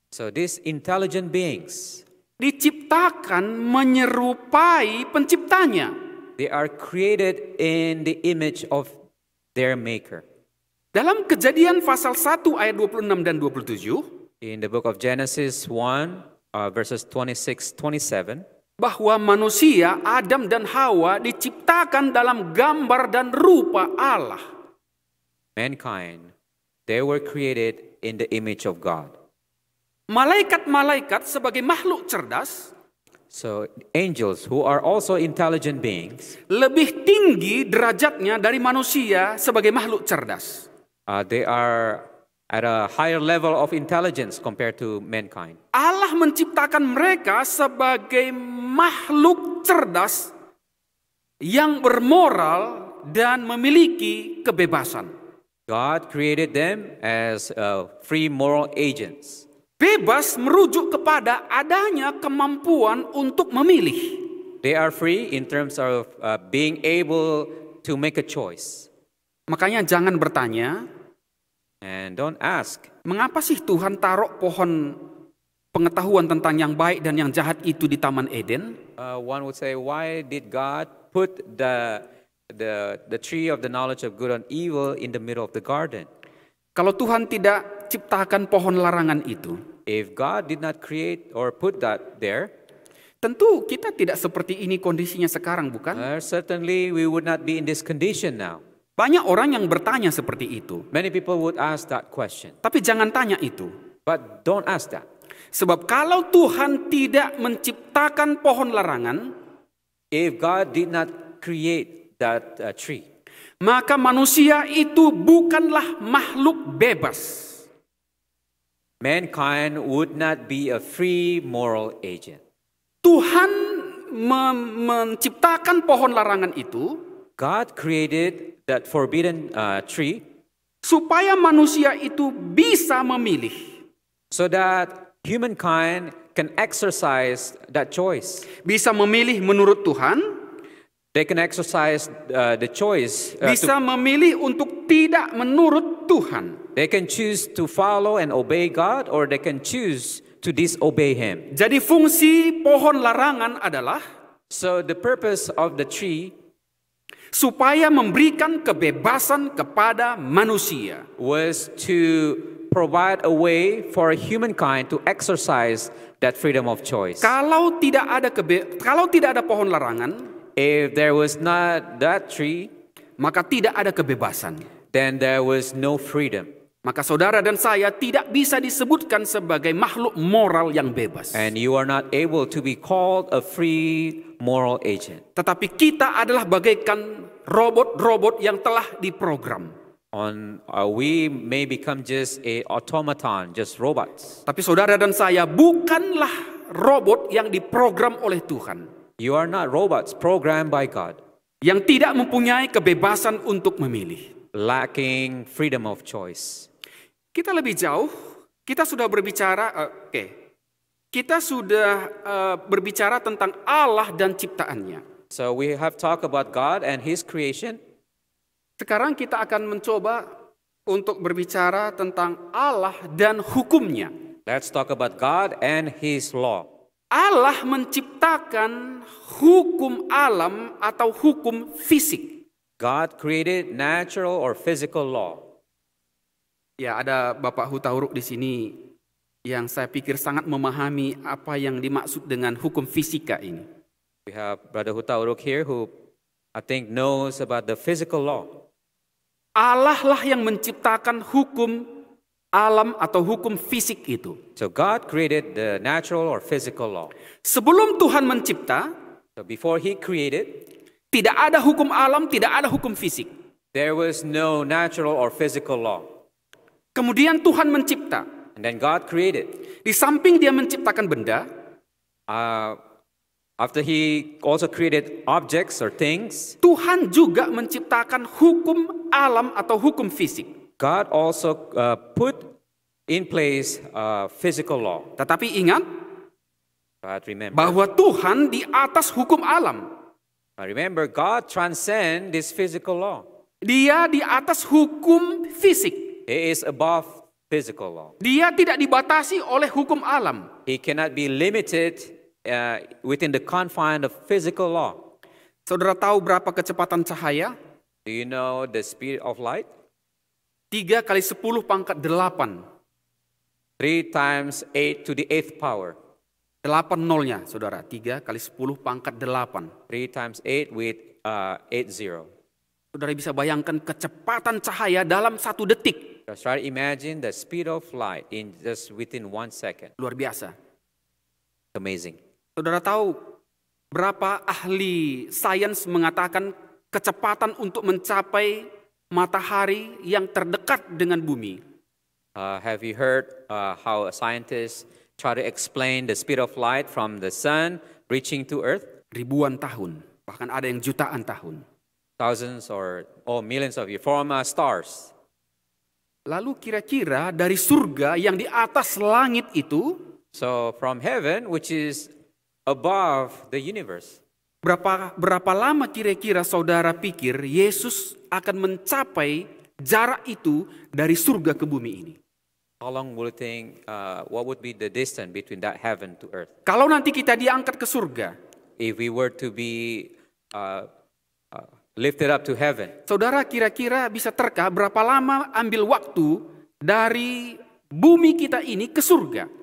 so these intelligent beings, diciptakan menyerupai penciptanya. They are created in the image of their maker. Dalam Kejadian pasal 1 ayat 26 dan 27, in the book of Genesis 1 verses 26-27, bahwa manusia Adam dan Hawa diciptakan dalam gambar dan rupa Allah. Mankind, they were created in the image of God. Malaikat-malaikat sebagai makhluk cerdas, so angels who are also intelligent beings, lebih tinggi derajatnya dari manusia sebagai makhluk cerdas. They are at a higher level of intelligence compared to mankind. Allah menciptakan mereka sebagai makhluk cerdas yang bermoral dan memiliki kebebasan. God created them as free moral agents. Bebas merujuk kepada adanya kemampuan untuk memilih. They are free in terms of being able to make a choice. Makanya jangan bertanya, and don't ask, mengapa sih Tuhan taruh pohon pengetahuan tentang yang baik dan yang jahat itu di Taman Eden? One would say, why did God put the tree of the knowledge of good and evil in the middle of the garden? Kalau Tuhan tidak ciptakan pohon larangan itu, if God did not create or put that there, tentu kita tidak seperti ini kondisinya sekarang, bukan? Certainly we would not be in this condition now. Banyak orang yang bertanya seperti itu. Many people would ask that question. Tapi jangan tanya itu. But don't ask that. Sebab kalau Tuhan tidak menciptakan pohon larangan, if God did not create that tree, maka manusia itu bukanlah makhluk bebas. Mankind would not be a free moral agent. Tuhan menciptakan pohon larangan itu, God created that forbidden tree, supaya manusia itu bisa memilih. So that humankind can exercise that choice. Bisa memilih menurut Tuhan. They can exercise the choice. Bisa memilih untuk tidak menurut Tuhan. They can choose to follow and obey God, or they can choose to disobey Him. Jadi fungsi pohon larangan adalah, so the purpose of the tree, supaya memberikan kebebasan kepada manusia, was to provide a way for humankind to exercise that freedom of choice. Kalau tidak ada pohon larangan, if there was not that tree, maka tidak ada kebebasan. Then there was no freedom. maka saudara dan saya tidak bisa disebutkan sebagai makhluk moral yang bebas. And you are not able to be called a free moral agent. Tetapi kita adalah bagaikan robot-robot yang telah diprogram. We may become just a automaton, just robots. Tapi saudara dan saya bukanlah robot yang diprogram oleh Tuhan. You are not robots programmed by God, Yang tidak mempunyai kebebasan untuk memilih. lacking freedom of choice. Kita lebih jauh, kita sudah berbicara, kita sudah berbicara tentang Allah dan ciptaannya. So we have talked about God and His creation. Sekarang kita akan mencoba untuk berbicara tentang Allah dan hukumnya. Let's talk about God and His law. Allah menciptakan hukum alam atau hukum fisik. God created natural or physical law. Ya, ada Bapak Hutauruk di sini yang saya pikir sangat memahami apa yang dimaksud dengan hukum fisika ini. We have Brother Hutauruk here who I think knows about the physical law. Allah lah yang menciptakan hukum alam atau hukum fisik itu. So God created the natural or physical law. Sebelum Tuhan mencipta, So before He created, tidak ada hukum alam, tidak ada hukum fisik. there was no natural or physical law. Kemudian Tuhan mencipta. And then God created. Di samping dia menciptakan benda, After He also created objects or things, Tuhan juga menciptakan hukum alam atau hukum fisik. God also put in place physical law. Tetapi ingat But remember, bahwa Tuhan di atas hukum alam. God transcends this physical law. Dia di atas hukum fisik. He is above physical law. Dia tidak dibatasi oleh hukum alam. He cannot be limited within the confine of physical law. Saudara tahu berapa kecepatan cahaya? Do you know the speed of light? 3 kali 10 pangkat 8. 3 times 8 to the 8th power. 8 nolnya, saudara. 3 kali 10 pangkat 8. 3 times 8 with 80. Saudara bisa bayangkan kecepatan cahaya dalam 1 detik. Just try to imagine the speed of light in just within 1 second. Luar biasa. Amazing. Saudara tahu berapa ahli sains mengatakan kecepatan untuk mencapai matahari yang terdekat dengan bumi? Have you heard how scientists try to explain the speed of light from the sun reaching to earth? Ribuan tahun, bahkan ada yang jutaan tahun. Thousands or millions of years from stars. Lalu kira-kira dari surga yang di atas langit itu, So from heaven, which is above the universe, berapa lama kira-kira saudara pikir Yesus akan mencapai jarak itu dari surga ke bumi ini? how long will you think, what would be the distance between that heaven to earth? Kalau nanti kita diangkat ke surga, If we were to be lifted up to heaven, saudara kira-kira bisa terka berapa lama ambil waktu dari bumi kita ini ke surga?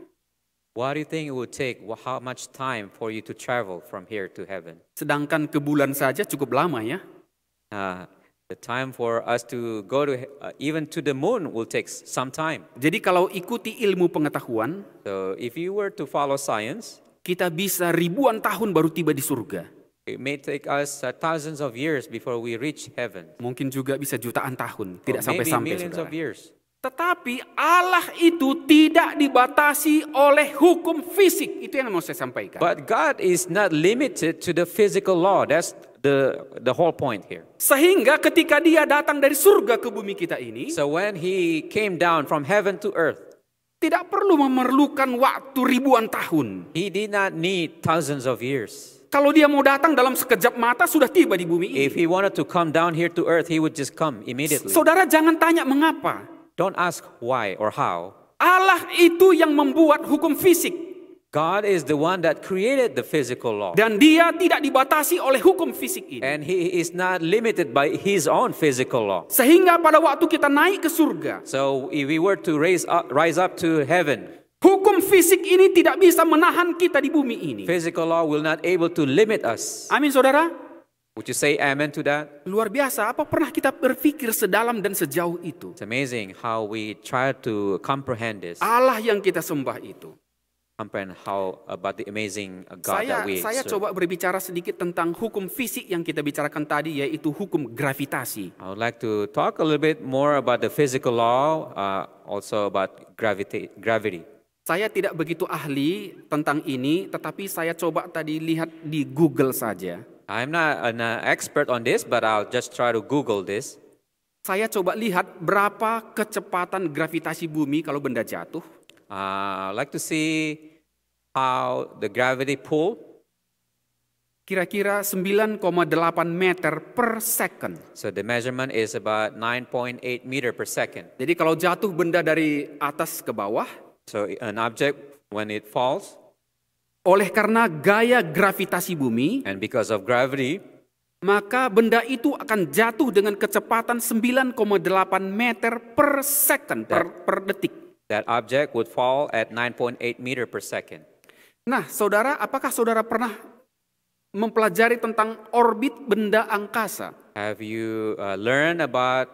what do you think it would take? How much time for you to travel from here to heaven? Sedangkan ke bulan saja cukup lama ya. The time for us to go to even to the moon will take some time. Jadi kalau ikuti ilmu pengetahuan, So if you were to follow science, kita bisa ribuan tahun baru tiba di surga. it may take us thousands of years before we reach heaven. Mungkin juga bisa jutaan tahun, Or tidak maybe sampai-sampai millions of saudara. years. Tetapi Allah itu tidak dibatasi oleh hukum fisik. Itu yang mau saya sampaikan. But God is not limited to the physical law. That's the whole point here. Sehingga ketika dia datang dari surga ke bumi kita ini, So when He came down from heaven to earth, tidak perlu memerlukan waktu ribuan tahun. He did not need thousands of years. Kalau dia mau datang dalam sekejap mata sudah tiba di bumi ini. If He wanted to come down here to earth, He would just come immediately. Saudara jangan tanya mengapa. Don't ask why or how. Allah itu yang membuat hukum fisik. God is the one that created the physical law. Dan dia tidak dibatasi oleh hukum fisik ini. And He is not limited by His own physical law. Sehingga pada waktu kita naik ke surga, So if we were to rise up to heaven, hukum fisik ini tidak bisa menahan kita di bumi ini. physical law will not able to limit us. Amin saudara. Would you say amen to that? Luar biasa, apa pernah kita berpikir sedalam dan sejauh itu? It's amazing how we try to comprehend this, Allah yang kita sembah itu. comprehend how about the amazing God that we Saya serve. coba berbicara sedikit tentang hukum fisik yang kita bicarakan tadi, yaitu hukum gravitasi. I would like to talk a little bit more about the physical law, also about gravity. Saya tidak begitu ahli tentang ini, tetapi saya coba tadi lihat di Google saja. I'm not an expert on this, but I'll just try to Google this. Saya coba lihat berapa kecepatan gravitasi bumi kalau benda jatuh. I'd like to see how the gravity pull. Kira-kira 9,8 meter per second. So the measurement is about 9.8 meter per second. Jadi kalau jatuh benda dari atas ke bawah, So an object, when it falls, oleh karena gaya gravitasi bumi, and because of gravity, maka benda itu akan jatuh dengan kecepatan 9,8 meter per second, per detik. that object would fall at 9.8 meter per second. Nah, saudara, apakah saudara pernah mempelajari tentang orbit benda angkasa? Have you learned about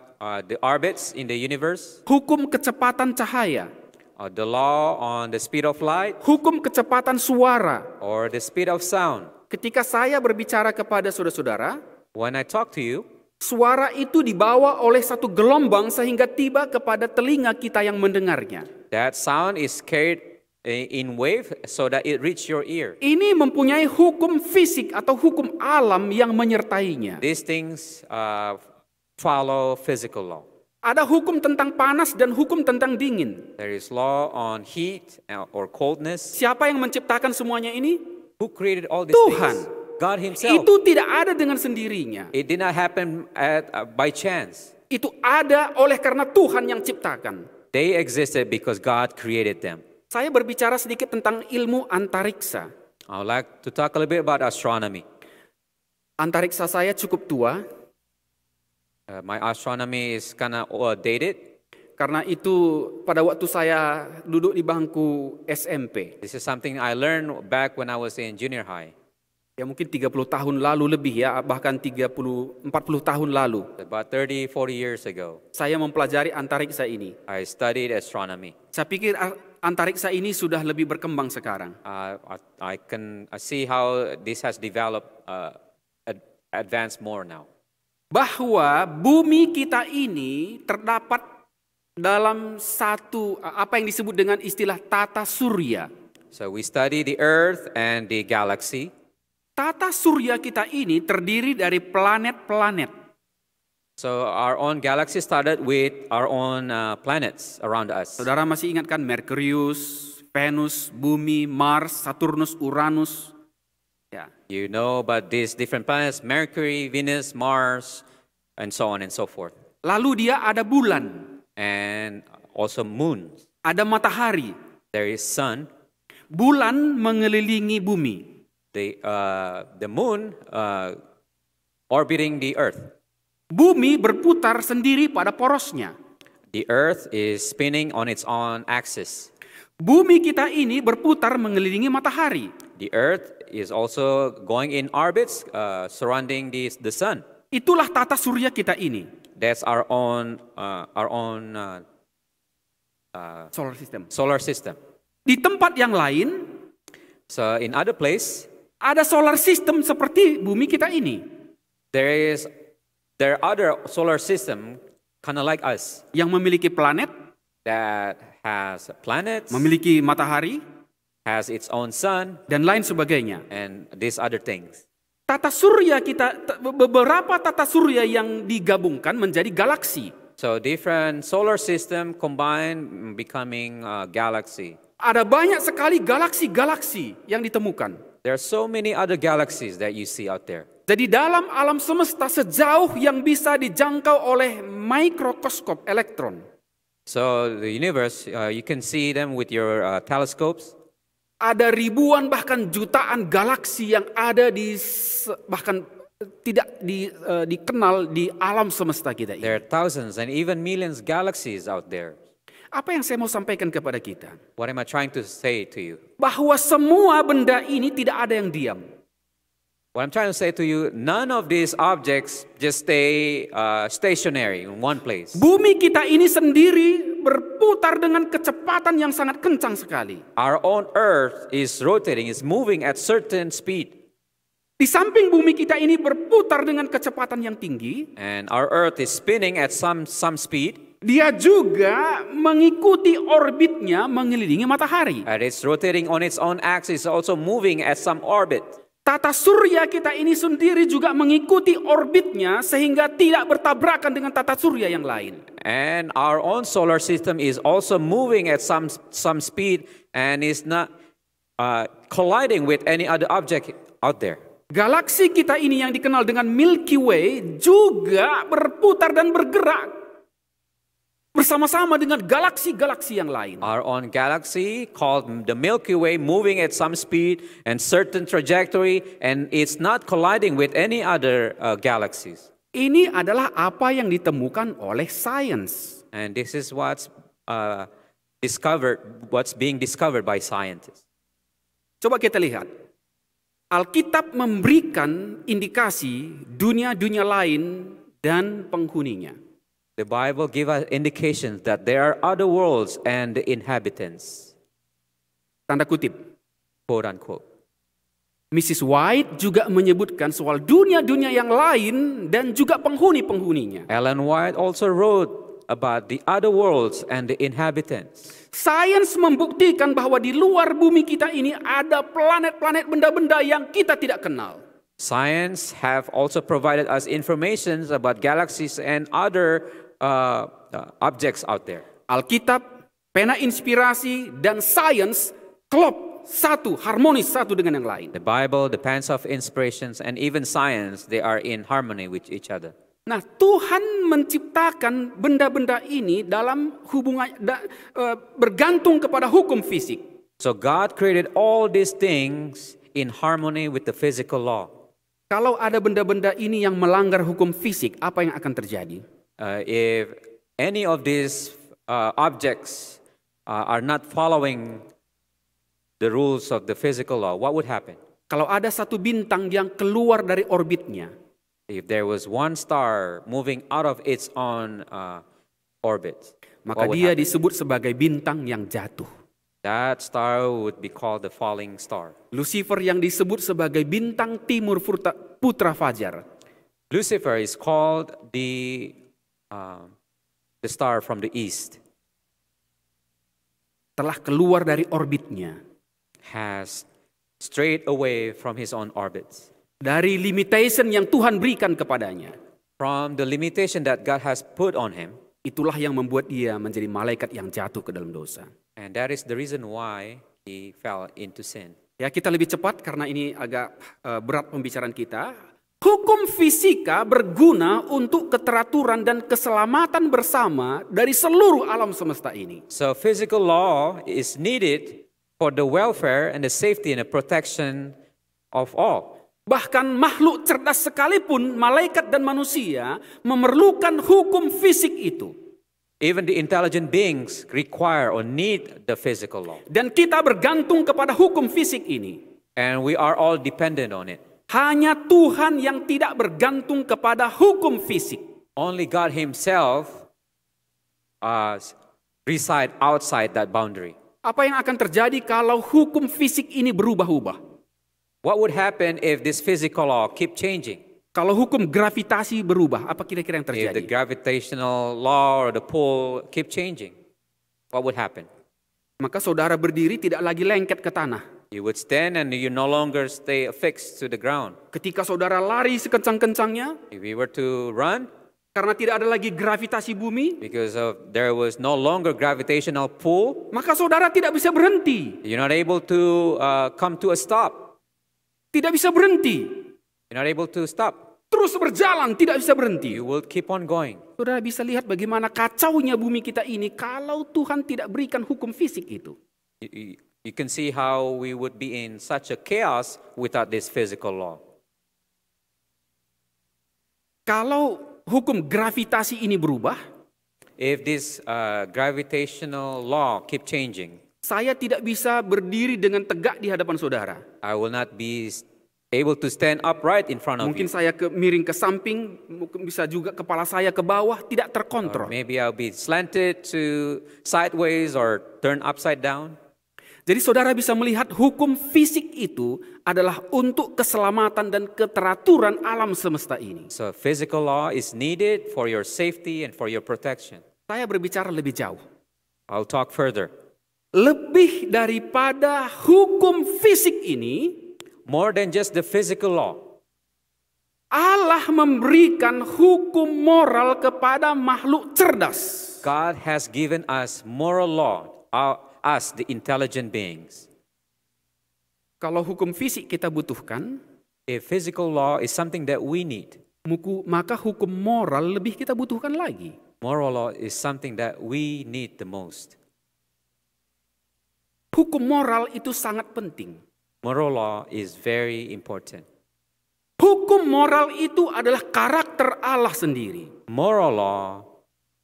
the orbits in the universe? Hukum kecepatan cahaya, The law on the speed of light hukum kecepatan suara. or the speed of sound? Ketika saya berbicara kepada saudara-saudara, When I talk to you, suara itu dibawa oleh satu gelombang sehingga tiba kepada telinga kita yang mendengarnya. that sound is carried in wave so that it reach your ear. Ini mempunyai hukum fisik atau hukum alam yang menyertainya. These things follow physical law. Ada hukum tentang panas dan hukum tentang dingin. There is law on heat or coldness. Siapa yang menciptakan semuanya ini? Who created all these Tuhan. things? God Himself. Itu tidak ada dengan sendirinya. It did not happen by chance. Itu ada oleh karena Tuhan yang ciptakan. They existed because God created them. Saya berbicara sedikit tentang ilmu antariksa. I would like to talk a little bit about astronomy. Antariksa saya cukup tua, My astronomy is kind of dated. karena itu pada waktu saya duduk di bangku SMP. This is something I learned back when I was in junior high, Ya mungkin 30 tahun lalu lebih ya, bahkan 40 tahun lalu. about 30, 40 years ago. Saya mempelajari antariksa ini. I studied astronomy. Saya pikir antariksa ini sudah lebih berkembang sekarang. I can see how this has developed, advanced more now. Bahwa bumi kita ini terdapat dalam satu apa yang disebut dengan istilah tata surya. So we study the Earth and the galaxy. Tata surya kita ini terdiri dari planet-planet. So our own galaxy started with our own planets around us. Saudara masih ingat kan Merkurius, Venus, Bumi, Mars, Saturnus, Uranus? Ya. You know about these different planets, Mercury, Venus, Mars, and so on and so forth. Lalu dia ada bulan, And also moon. ada matahari. There is sun. Bulan mengelilingi bumi. The moon orbiting the earth. Bumi berputar sendiri pada porosnya. The earth is spinning on its own axis. Bumi kita ini berputar mengelilingi matahari. The earth is also going in orbits surrounding the sun. Itulah tata surya kita ini. That's our own Solar system. solar system. Di tempat yang lain, So in other place, ada solar system seperti bumi kita ini. there are other solar system kind of like us Yang memiliki planet, that has planets, memiliki matahari, has its own sun, dan lain sebagainya. and these other things. Tata surya kita, beberapa tata surya yang digabungkan menjadi galaksi. So different solar system combined becoming a galaxy. Ada banyak sekali galaksi-galaksi yang ditemukan. There are so many other galaxies that you see out there. Jadi dalam alam semesta sejauh yang bisa dijangkau oleh mikroskop elektron, So the universe, you can see them with your telescopes. ada ribuan bahkan jutaan galaksi yang ada bahkan tidak dikenal di alam semesta kita There ini. are thousands and even millions galaxies out there. Apa yang saya mau sampaikan kepada kita? What am I trying to say to you? Bahwa semua benda ini tidak ada yang diam. What I'm trying to say to you, none of these objects just stay stationary in one place. Bumi kita ini sendiri berputar dengan kecepatan yang sangat kencang sekali. Our own earth is rotating, is moving at certain speed. Di samping bumi kita ini berputar dengan kecepatan yang tinggi, And our earth is spinning at some speed. dia juga mengikuti orbitnya mengelilingi matahari. And it's rotating on its own axis, also moving at some orbit. Tata surya kita ini sendiri juga mengikuti orbitnya sehingga tidak bertabrakan dengan tata surya yang lain. And our own solar system is also moving at some speed and is not colliding with any other object out there. Galaksi kita ini yang dikenal dengan Milky Way juga berputar dan bergerak bersama-sama dengan galaksi-galaksi yang lain. Our own galaxy called the Milky Way moving at some speed and certain trajectory, and it's not colliding with any other galaxies. Ini adalah apa yang ditemukan oleh sains. And this is what's being discovered by scientists. Coba kita lihat. Alkitab memberikan indikasi dunia-dunia lain dan penghuninya. The Bible gives us indications that there are other worlds and the inhabitants, Tanda kutip. quote unquote. Mrs. White juga menyebutkan soal dunia-dunia yang lain dan juga penghuni-penghuninya. Ellen White also wrote about the other worlds and the inhabitants. Sains membuktikan bahwa di luar bumi kita ini ada planet-planet benda-benda yang kita tidak kenal. Science have also provided us information about galaxies and other objects out there. Alkitab, pena inspirasi, dan sains klop satu, harmonis satu dengan yang lain. The Bible, the pens of inspirations, and even science, they are in harmony with each other. Nah, Tuhan menciptakan benda-benda ini dalam hubungan bergantung kepada hukum fisik. So God created all these things in harmony with the physical law. Kalau ada benda-benda ini yang melanggar hukum fisik, apa yang akan terjadi? If any of these objects are not following the rules of the physical law, what would happen? Kalau ada satu bintang yang keluar dari orbitnya, If there was one star moving out of its own orbit, maka what would dia happen? disebut sebagai bintang yang jatuh. That star would be called the falling star. Lucifer yang disebut sebagai bintang timur putra fajar. Lucifer is called the star from the east. Telah keluar dari orbitnya. Has strayed away from his own orbits. Dari limitation yang Tuhan berikan kepadanya. From the limitation that God has put on him. Itulah yang membuat dia menjadi malaikat yang jatuh ke dalam dosa. And that is the reason why he fell into sin. Ya, kita lebih cepat karena ini agak berat pembicaraan kita. Hukum fisika berguna untuk keteraturan dan keselamatan bersama dari seluruh alam semesta ini. So physical law is needed for the welfare and the safety and the protection of all. Bahkan makhluk cerdas sekalipun, malaikat dan manusia, memerlukan hukum fisik itu. Even the intelligent beings require or need the physical law. Dan kita bergantung kepada hukum fisik ini. And we are all dependent on it. Hanya Tuhan yang tidak bergantung kepada hukum fisik. Only God himself reside outside that boundary. Apa yang akan terjadi kalau hukum fisik ini berubah-ubah? What would happen if this physical law keep changing? Kalau hukum gravitasi berubah, apa kira-kira yang If the terjadi? gravitational law or the pull keep changing, what would happen? Maka saudara berdiri tidak lagi lengket ke tanah. You would stand and you no longer stay affixed to the ground. Ketika saudara lari sekencang-kencangnya, If you were to run, karena tidak ada lagi gravitasi bumi, because of there was no longer gravitational pull, maka saudara tidak bisa berhenti. you're not able to come to a stop. Tidak bisa berhenti. You're not able to stop. Terus berjalan, tidak bisa berhenti. You will keep on going. Saudara bisa lihat bagaimana kacaunya bumi kita ini kalau Tuhan tidak berikan hukum fisik itu. You can see how we would be in such a chaos without this physical law. Kalau hukum gravitasi ini berubah, If this gravitational law keep changing, saya tidak bisa berdiri dengan tegak di hadapan saudara. I will not be able to stand upright in front of Mungkin you. saya miring ke samping, mungkin bisa juga kepala saya ke bawah, tidak Or terkontrol. maybe I'll be slanted to sideways or turned upside down. Jadi saudara bisa melihat hukum fisik itu adalah untuk keselamatan dan keteraturan alam semesta ini. So physical law is needed for your safety and for your protection. Saya berbicara lebih jauh. I'll talk further. Lebih daripada hukum fisik ini, More than just the physical law, Allah memberikan hukum moral kepada makhluk cerdas. God has given us moral law, us the intelligent beings. Kalau hukum fisik kita butuhkan, If physical law is something that we need, maka hukum moral lebih kita butuhkan lagi. moral law is something that we need the most. Hukum moral itu sangat penting. Moral law is very important. Hukum moral itu adalah karakter Allah sendiri. Moral law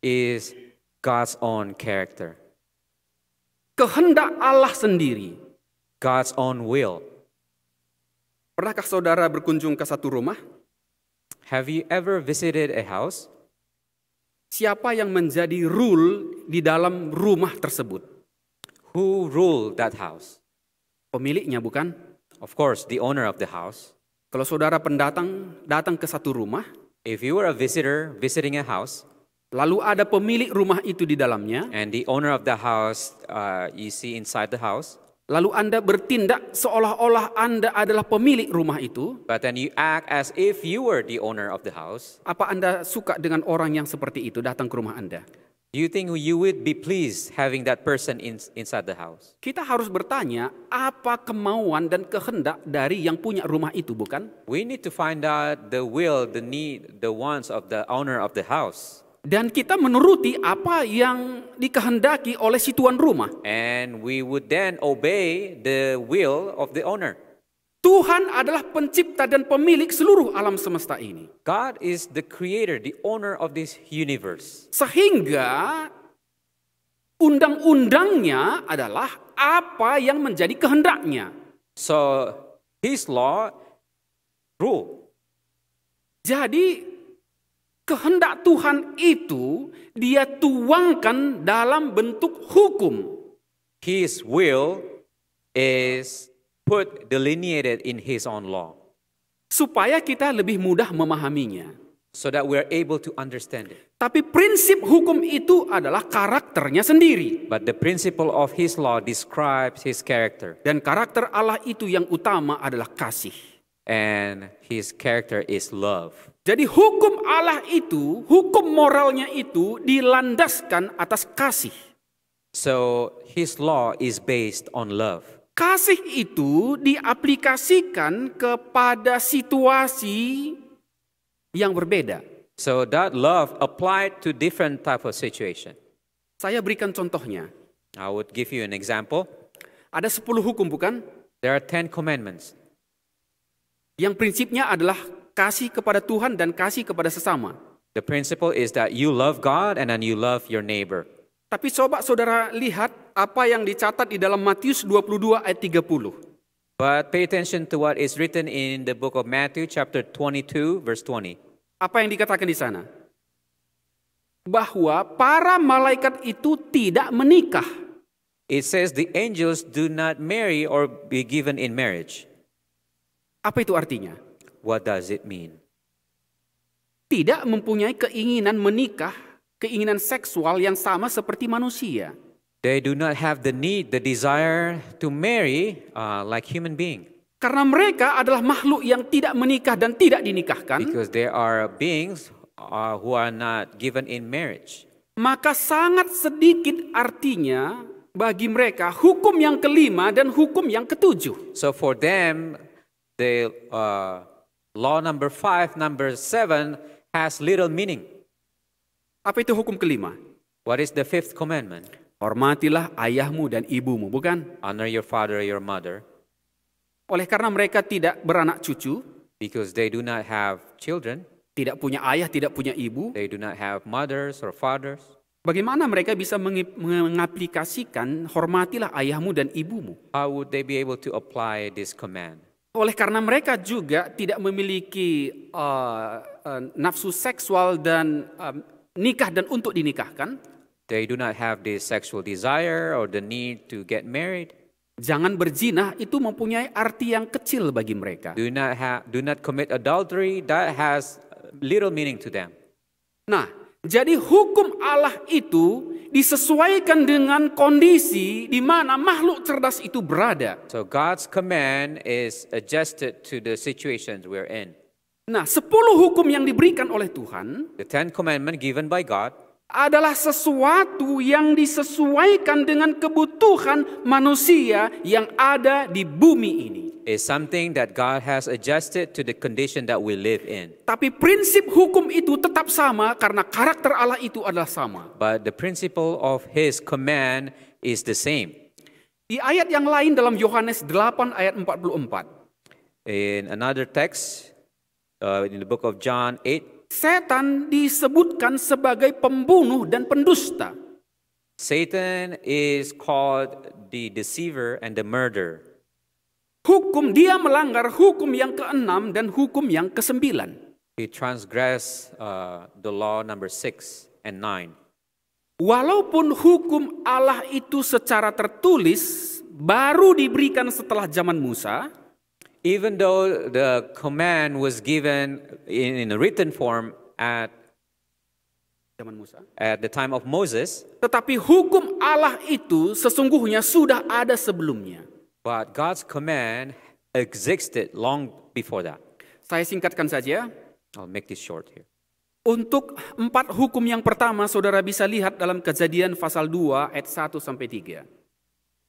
is God's own character, Kehendak Allah sendiri. God's own will. Pernahkah saudara berkunjung ke satu rumah? Have you ever visited a house? Siapa yang menjadi rule di dalam rumah tersebut? Who ruled that house? Pemiliknya bukan? Of course, the owner of the house. Kalau saudara pendatang datang ke satu rumah, If you were a visitor visiting a house, lalu ada pemilik rumah itu di dalamnya, and the owner of the house you see inside the house, lalu Anda bertindak seolah-olah Anda adalah pemilik rumah itu, but then you act as if you were the owner of the house, apa Anda suka dengan orang yang seperti itu datang ke rumah Anda? do you think you would be pleased having that person inside the house? Kita harus bertanya, apa kemauan dan kehendak dari yang punya rumah itu, bukan? We need to find out the will, the need, the wants of the owner of the house. Dan kita menuruti apa yang dikehendaki oleh si tuan rumah. And we would then obey the will of the owner. Tuhan adalah pencipta dan pemilik seluruh alam semesta ini. God is the creator, the owner of this universe. Sehingga undang-undangnya adalah apa yang menjadi kehendaknya. So his law rule. Jadi kehendak Tuhan itu dia tuangkan dalam bentuk hukum. His will is put delineated in his own law Supaya kita lebih mudah memahaminya. so that we are able to understand it. Tapi prinsip hukum itu adalah karakternya sendiri. But the principle of his law describes his character, Dan karakter Allah itu yang utama adalah kasih. and his character is love. Jadi hukum Allah itu, hukum moralnya itu dilandaskan atas kasih. So his law is based on love. Kasih itu diaplikasikan kepada situasi yang berbeda. So that love applied to different type of situation. Saya berikan contohnya. I would give you an example. Ada 10 hukum bukan? There are 10 commandments. Yang prinsipnya adalah kasih kepada Tuhan dan kasih kepada sesama. The principle is that you love God and then you love your neighbor. Tapi coba saudara lihat apa yang dicatat di dalam Matius 22 ayat 30. But pay attention to what is written in the book of Matthew chapter 22 verse 20. Apa yang dikatakan di sana? Bahwa para malaikat itu tidak menikah. It says the angels do not marry or be given in marriage. Apa itu artinya? What does it mean? Tidak mempunyai keinginan menikah, keinginan seksual yang sama seperti manusia. They do not have the need, the desire to marry like human being. Karena mereka adalah makhluk yang tidak menikah dan tidak dinikahkan, Because there are beings who are not given in marriage. maka sangat sedikit artinya bagi mereka hukum yang kelima dan hukum yang ketujuh. So for them, the law number 5, number 7 has little meaning. Apa itu hukum kelima? What is the 5th commandment? Hormatilah ayahmu dan ibumu, bukan? Honor your father or your mother. Oleh karena mereka tidak beranak cucu, Because they do not have children, tidak punya ayah, tidak punya ibu, they do not have mothers or fathers. bagaimana mereka bisa mengaplikasikan hormatilah ayahmu dan ibumu? How would they be able to apply this command? Oleh karena mereka juga tidak memiliki nafsu seksual dan nikah dan untuk dinikahkan, They do not have the sexual desire or the need to get married. jangan berzina itu mempunyai arti yang kecil bagi mereka. Do not commit adultery. That has little meaning to them. Nah, jadi hukum Allah itu disesuaikan dengan kondisi di mana makhluk cerdas itu berada. So God's command is adjusted to the situations we're in. Nah, 10 hukum yang diberikan oleh Tuhan The 10 Commandments given by God adalah sesuatu yang disesuaikan dengan kebutuhan manusia yang ada di bumi ini. is something that God has adjusted to the condition that we live in. Tapi prinsip hukum itu tetap sama karena karakter Allah itu adalah sama. But the principle of His command is the same. Di ayat yang lain dalam Yohanes 8 ayat 44. In another text, in the book of John 8, Setan disebutkan sebagai pembunuh dan pendusta. Satan is called the deceiver and the murderer. Dia melanggar hukum yang ke-6 dan hukum yang ke-9. He transgressed the law number 6 and 9. Walaupun hukum Allah itu secara tertulis baru diberikan setelah zaman Musa, Even though the command was given in a written form at the time of Moses, tetapi hukum Allah itu sesungguhnya sudah ada sebelumnya. but God's command existed long before that. Saya singkatkan saja. I'll make this short here. Untuk 4 hukum yang pertama, saudara bisa lihat dalam Kejadian pasal 2 ayat 1 sampai 3.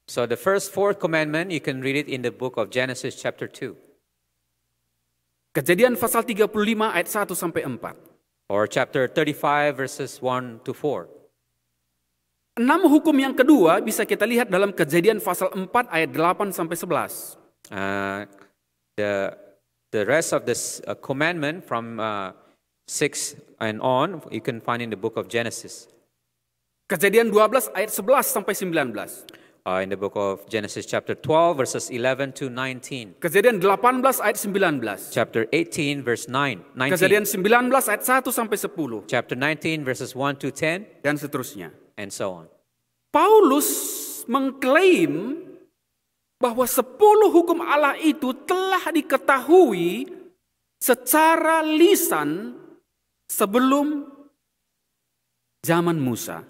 So the first 4 commandment, you can read it in the book of Genesis chapter 2. Kejadian pasal 35 ayat 1 sampai 4. Or chapter 35 verses 1 to 4. 6 hukum yang kedua bisa kita lihat dalam Kejadian pasal 4 ayat 8 sampai 11. The rest of this commandment from 6 and on, you can find in the book of Genesis. Kejadian 12 ayat 11 sampai 19. In the book of Genesis chapter 12 verses 11 to 19. Kejadian 18 ayat 19. Chapter 18 verse 19. Kejadian 19 ayat 1 sampai 10. Chapter 19 verses 1 to 10 dan seterusnya. and so on. Paulus mengklaim bahwa 10 hukum Allah itu telah diketahui secara lisan sebelum zaman Musa.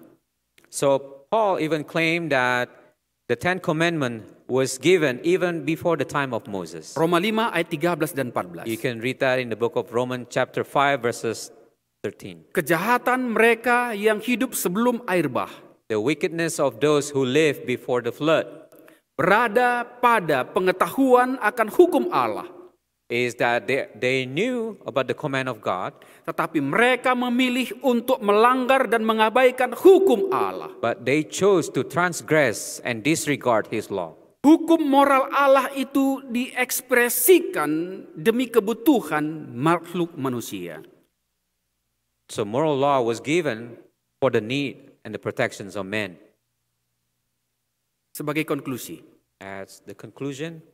So Paul even claimed that the 10 Commandments was given even before the time of Moses. Roma 5 ayat 13 dan 14. You can read that in the book of Romans chapter 5 verses 13. Kejahatan mereka yang hidup sebelum air bah, The wickedness of those who lived before the flood berada pada pengetahuan akan hukum Allah, is that they knew about the command of God, tetapi mereka memilih untuk melanggar dan mengabaikan hukum Allah. but they chose to transgress and disregard His law. Hukum moral Allah itu diekspresikan demi kebutuhan makhluk manusia. So moral law was given for the need and the protections of men. Sebagai konklusi, As the conclusion,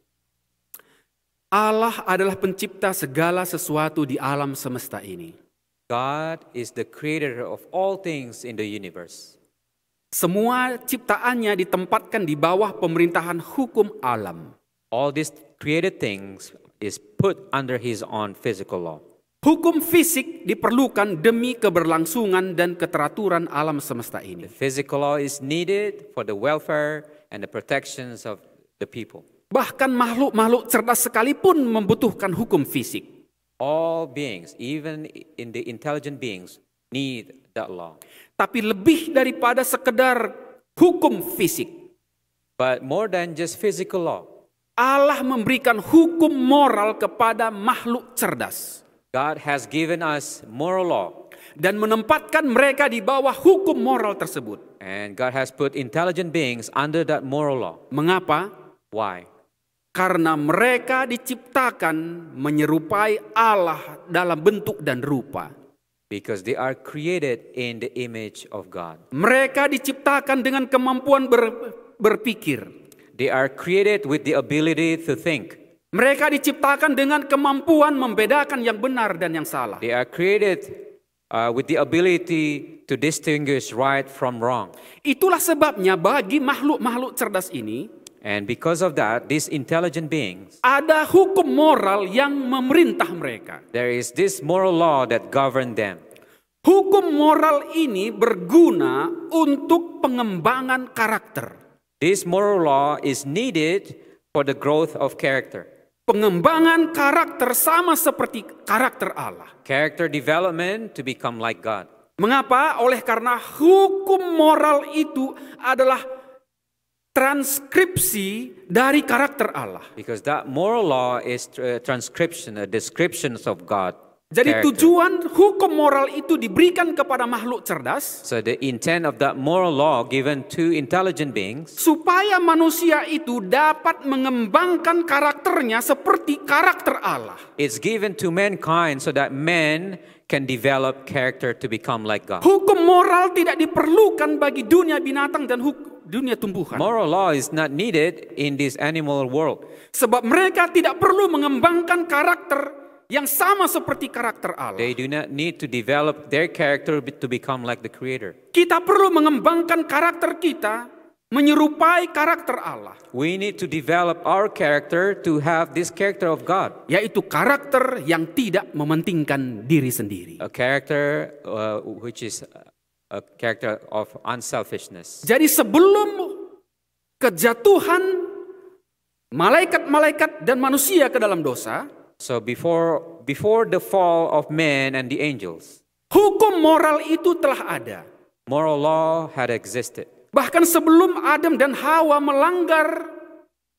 Allah adalah pencipta segala sesuatu di alam semesta ini. God is the creator of all things in the universe. Semua ciptaannya ditempatkan di bawah pemerintahan hukum alam. All these created things is put under His own physical law. Hukum fisik diperlukan demi keberlangsungan dan keteraturan alam semesta The ini. physical law is needed for the welfare and the protections of the people. Bahkan makhluk-makhluk cerdas sekalipun membutuhkan hukum fisik. All beings, even in the intelligent beings, need that law. Tapi lebih daripada sekedar hukum fisik, But more than just physical law, Allah memberikan hukum moral kepada makhluk cerdas God has given us moral law, dan menempatkan mereka di bawah hukum moral tersebut. and God has put intelligent beings under that moral law. Mengapa? Why? Karena mereka diciptakan menyerupai Allah dalam bentuk dan rupa. Because they are created in the image of God. Mereka diciptakan dengan kemampuan berpikir. They are created with the ability to think. Mereka diciptakan dengan kemampuan membedakan yang benar dan yang salah. They are created with the ability to distinguish right from wrong. Itulah sebabnya bagi makhluk-makhluk cerdas ini, And because of that, these intelligent beings, ada hukum moral yang memerintah mereka. there is this moral law that govern them. Hukum moral ini berguna untuk pengembangan karakter. This moral law is needed for the growth of character. Pengembangan karakter sama seperti karakter Allah. Character development to become like God. Mengapa? Oleh karena hukum moral itu adalah transkripsi dari karakter Allah. Because that moral law is a transcription, a description of God. Jadi character. tujuan hukum moral itu diberikan kepada makhluk cerdas So the intent of that moral law given to intelligent beings supaya manusia itu dapat mengembangkan karakternya seperti karakter Allah. is given to mankind so that men can develop character to become like God. Hukum moral tidak diperlukan bagi dunia binatang dan dunia tumbuhan. Moral law is not needed in this animal world Sebab mereka tidak perlu mengembangkan karakter yang sama seperti karakter Allah. They do not need to develop their character to become like the Creator. Kita perlu mengembangkan karakter kita menyerupai karakter Allah, We need to develop our character to have this character of God. yaitu karakter yang tidak mementingkan diri sendiri. A character which is a character of unselfishness. Jadi sebelum kejatuhan malaikat-malaikat dan manusia ke dalam dosa, So before the fall of man and the angels, hukum moral itu telah ada. moral law had existed. Bahkan sebelum Adam dan Hawa melanggar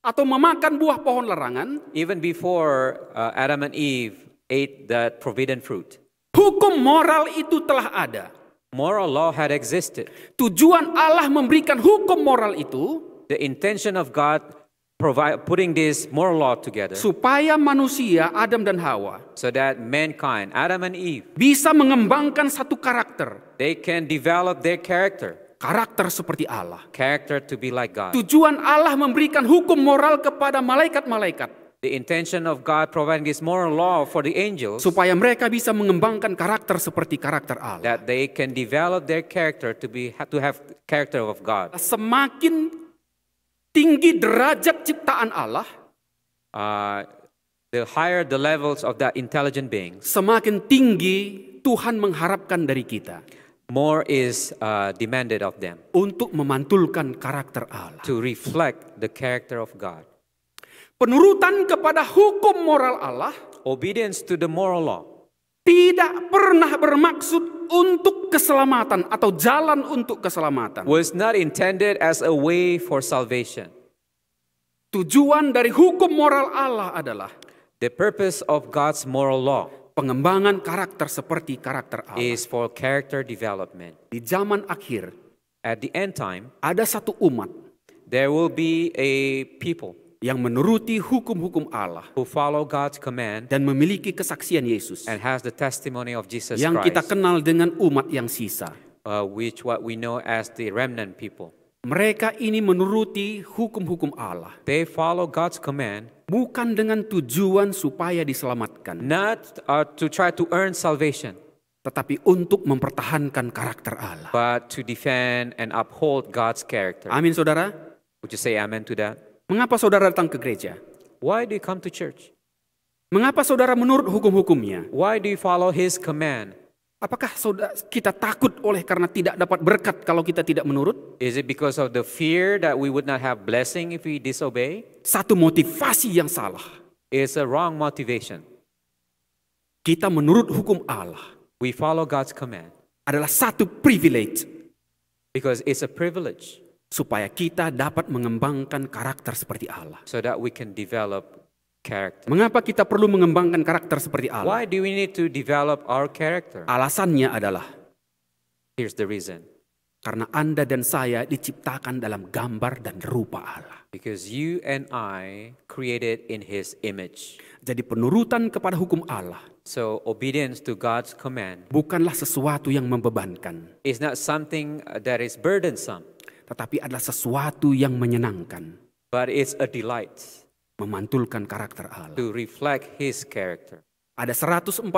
atau memakan buah pohon larangan, Even before Adam and Eve ate that forbidden fruit, hukum moral itu telah ada. moral law had existed. Tujuan Allah memberikan hukum moral itu The intention of God putting this moral law together supaya manusia, Adam dan Hawa, so that mankind, Adam and Eve, bisa mengembangkan satu karakter. they can develop their character Seperti Allah. to be like God. Tujuan Allah memberikan hukum moral kepada malaikat-malaikat The intention of God providing this moral law for the angels supaya mereka bisa mengembangkan karakter seperti karakter Allah. that they can develop their character to have character of God. Semakin tinggi derajat ciptaan Allah, The higher the levels of that intelligent beings, semakin tinggi Tuhan mengharapkan dari kita more is demanded of them untuk memantulkan karakter Allah. to reflect the character of God. Penurutan kepada hukum moral Allah Obedience to the moral law tidak pernah bermaksud untuk keselamatan atau jalan untuk keselamatan. was not intended as a way for salvation. Tujuan dari hukum moral Allah adalah The purpose of God's moral law pengembangan karakter seperti karakter Allah. is for character development. Di zaman akhir At the end time, ada satu umat there will be a people yang menuruti hukum-hukum Allah who follow God's command dan memiliki kesaksian Yesus and has the testimony of Jesus yang kita Christ, kenal dengan umat yang sisa. which what we know as the remnant people. Mereka ini menuruti hukum-hukum Allah They follow God's command bukan dengan tujuan supaya diselamatkan, not to try to earn salvation, tetapi untuk mempertahankan karakter Allah. but to defend and uphold God's character. Amin, saudara. Would you say amen to that? Mengapa saudara datang ke gereja? Why do you come to church? Mengapa saudara menurut hukum-hukumnya? Why do you follow His command? Apakah saudara kita takut oleh karena tidak dapat berkat kalau kita tidak menurut? Is it because of the fear that we would not have blessing if we disobey? Satu motivasi yang salah. It's a wrong motivation. Kita menurut hukum Allah We follow God's command adalah satu privilege because it's a privilege supaya kita dapat mengembangkan karakter seperti Allah. so that we can develop character. Mengapa kita perlu mengembangkan karakter seperti Allah? Why do we need to develop our character? Alasannya adalah Here's the reason. karena Anda dan saya diciptakan dalam gambar dan rupa Allah. Because you and I created in His image. Jadi penurutan kepada hukum Allah So obedience to God's command bukanlah sesuatu yang membebankan, is not something that is burdensome, tetapi adalah sesuatu yang menyenangkan. but it's a delight. memantulkan karakter Allah. to reflect His character. Ada 144.000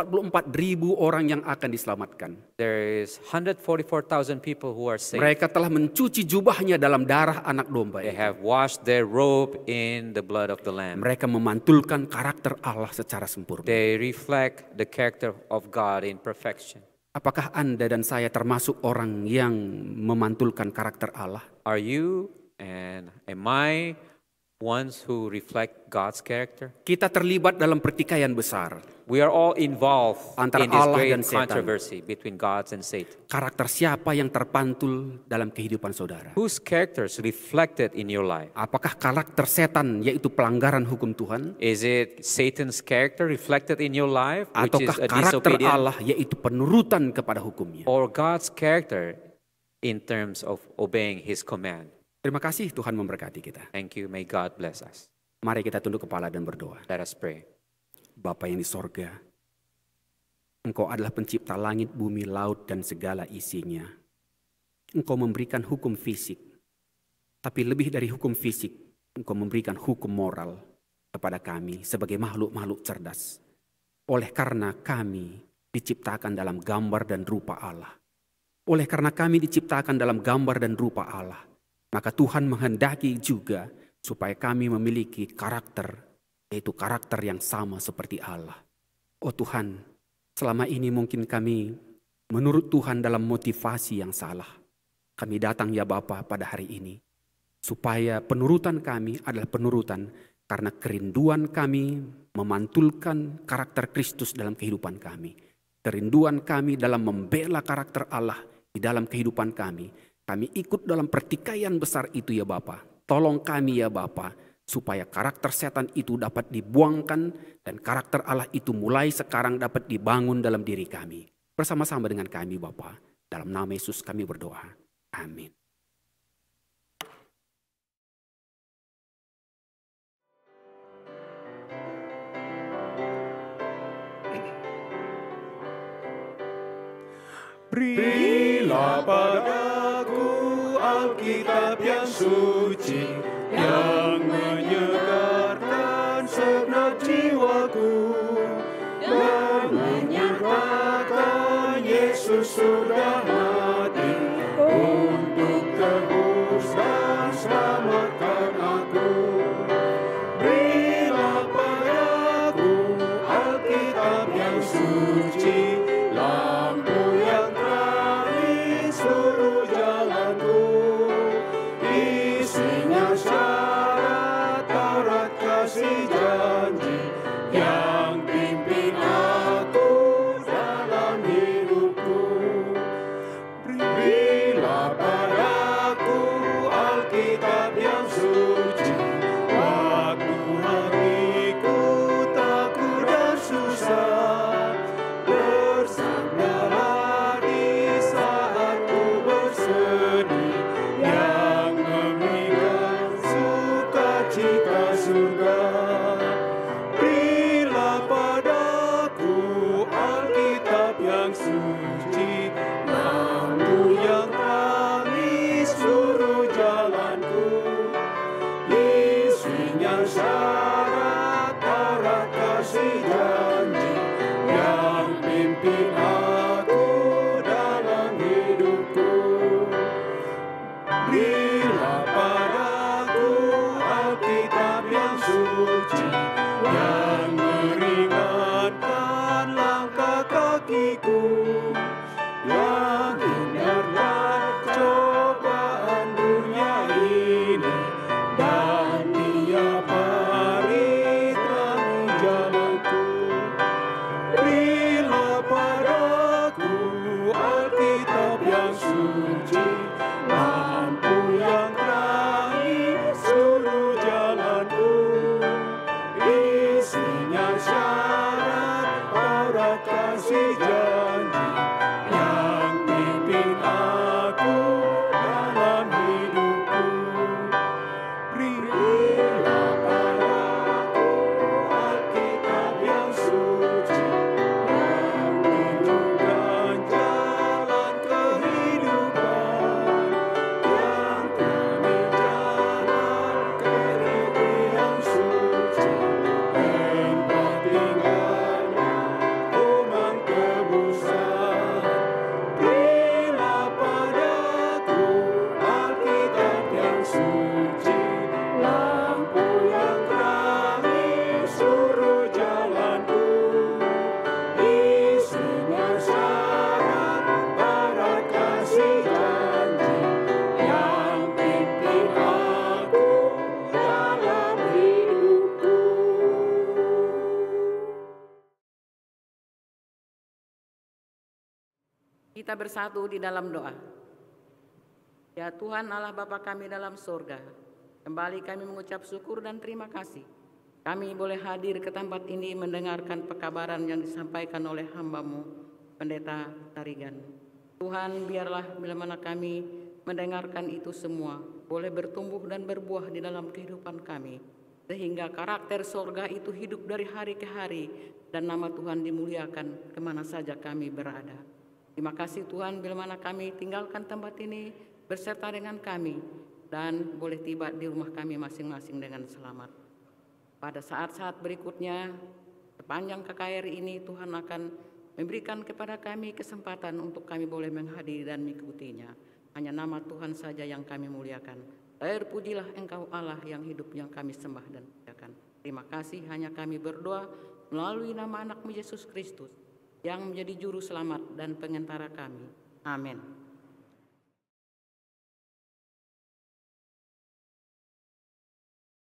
orang yang akan diselamatkan. There is 144,000 people who are saved. Mereka telah mencuci jubahnya dalam darah anak domba. They have washed their robe in the blood of the Lamb. Mereka memantulkan karakter Allah secara sempurna. They reflect the character of God in perfection. Apakah Anda dan saya termasuk orang yang memantulkan karakter Allah? Are you and am I ones who reflect God's character? Kita terlibat dalam pertikaian besar. We are all involved Antara in this Allah great dan setan. controversy between God and Satan. Karakter siapa yang terpantul dalam kehidupan saudara? Whose characters reflected in your life? Apakah karakter setan yaitu pelanggaran hukum Tuhan? Is it Satan's character reflected in your life, which is Ataukah a karakter disobedient? Allah yaitu penurutan kepada hukumnya? Or God's character in terms of obeying His command? Terima kasih, Tuhan memberkati kita. Thank you. May God bless us. Mari kita tunduk kepala dan berdoa. Let us pray. Bapa yang di sorga, Engkau adalah pencipta langit, bumi, laut, dan segala isinya. Engkau memberikan hukum fisik, tapi lebih dari hukum fisik, Engkau memberikan hukum moral kepada kami sebagai makhluk-makhluk cerdas. Oleh karena kami diciptakan dalam gambar dan rupa Allah. Oleh karena kami diciptakan dalam gambar dan rupa Allah, maka Tuhan menghendaki juga supaya kami memiliki karakter, yaitu karakter yang sama seperti Allah. Oh Tuhan, selama ini mungkin kami menurut Tuhan dalam motivasi yang salah. Kami datang ya Bapa pada hari ini, supaya penurutan kami adalah penurutan karena kerinduan kami memantulkan karakter Kristus dalam kehidupan kami. Kerinduan kami dalam membela karakter Allah di dalam kehidupan kami. Kami ikut dalam pertikaian besar itu ya Bapa. Tolong kami ya Bapa, supaya karakter setan itu dapat dibuangkan dan karakter Allah itu mulai sekarang dapat dibangun dalam diri kami. Bersama-sama dengan kami Bapa. Dalam nama Yesus kami berdoa. Amin. Berilah padaku Alkitab yang suci, yang menyegarkan segenap jiwaku, dan menyatakan Yesus sudah mati untuk tebus dan selamatkan aku. Berilah padaku Alkitab yang suci, lampu yang terangi seluruh jalanku. Isinya syarat Taurat kasih janji yang pimpin aku dalam hidupku. Berilah padaku Alkitab yang suci, waktu hatiku takut dan susah, bersandarlah di saat ku bersedih, yang memberikan sukacita surga. Berilah padaku Alkitab yang suci, lampu yang terangi seluruh jalanku. Kita bersatu di dalam doa. Ya Tuhan Allah Bapa kami dalam surga, kembali kami mengucap syukur dan terima kasih. Kami boleh hadir ke tempat ini mendengarkan pekabaran yang disampaikan oleh hamba-Mu, Pendeta Tarigan. Tuhan, biarlah bila mana kami mendengarkan itu semua, boleh bertumbuh dan berbuah di dalam kehidupan kami, sehingga karakter surga itu hidup dari hari ke hari, dan nama Tuhan dimuliakan kemana saja kami berada. Terima kasih Tuhan, bila mana kami tinggalkan tempat ini berserta dengan kami, dan boleh tiba di rumah kami masing-masing dengan selamat. Pada saat-saat berikutnya, sepanjang KKRI ini Tuhan akan memberikan kepada kami kesempatan untuk kami boleh menghadiri dan mengikutinya. Hanya nama Tuhan saja yang kami muliakan. Terpujilah Engkau Allah yang hidup, yang kami sembah dan muliakan. Terima kasih, hanya kami berdoa melalui nama anak-Mu Yesus Kristus yang menjadi juru selamat dan pengantara kami. Amin.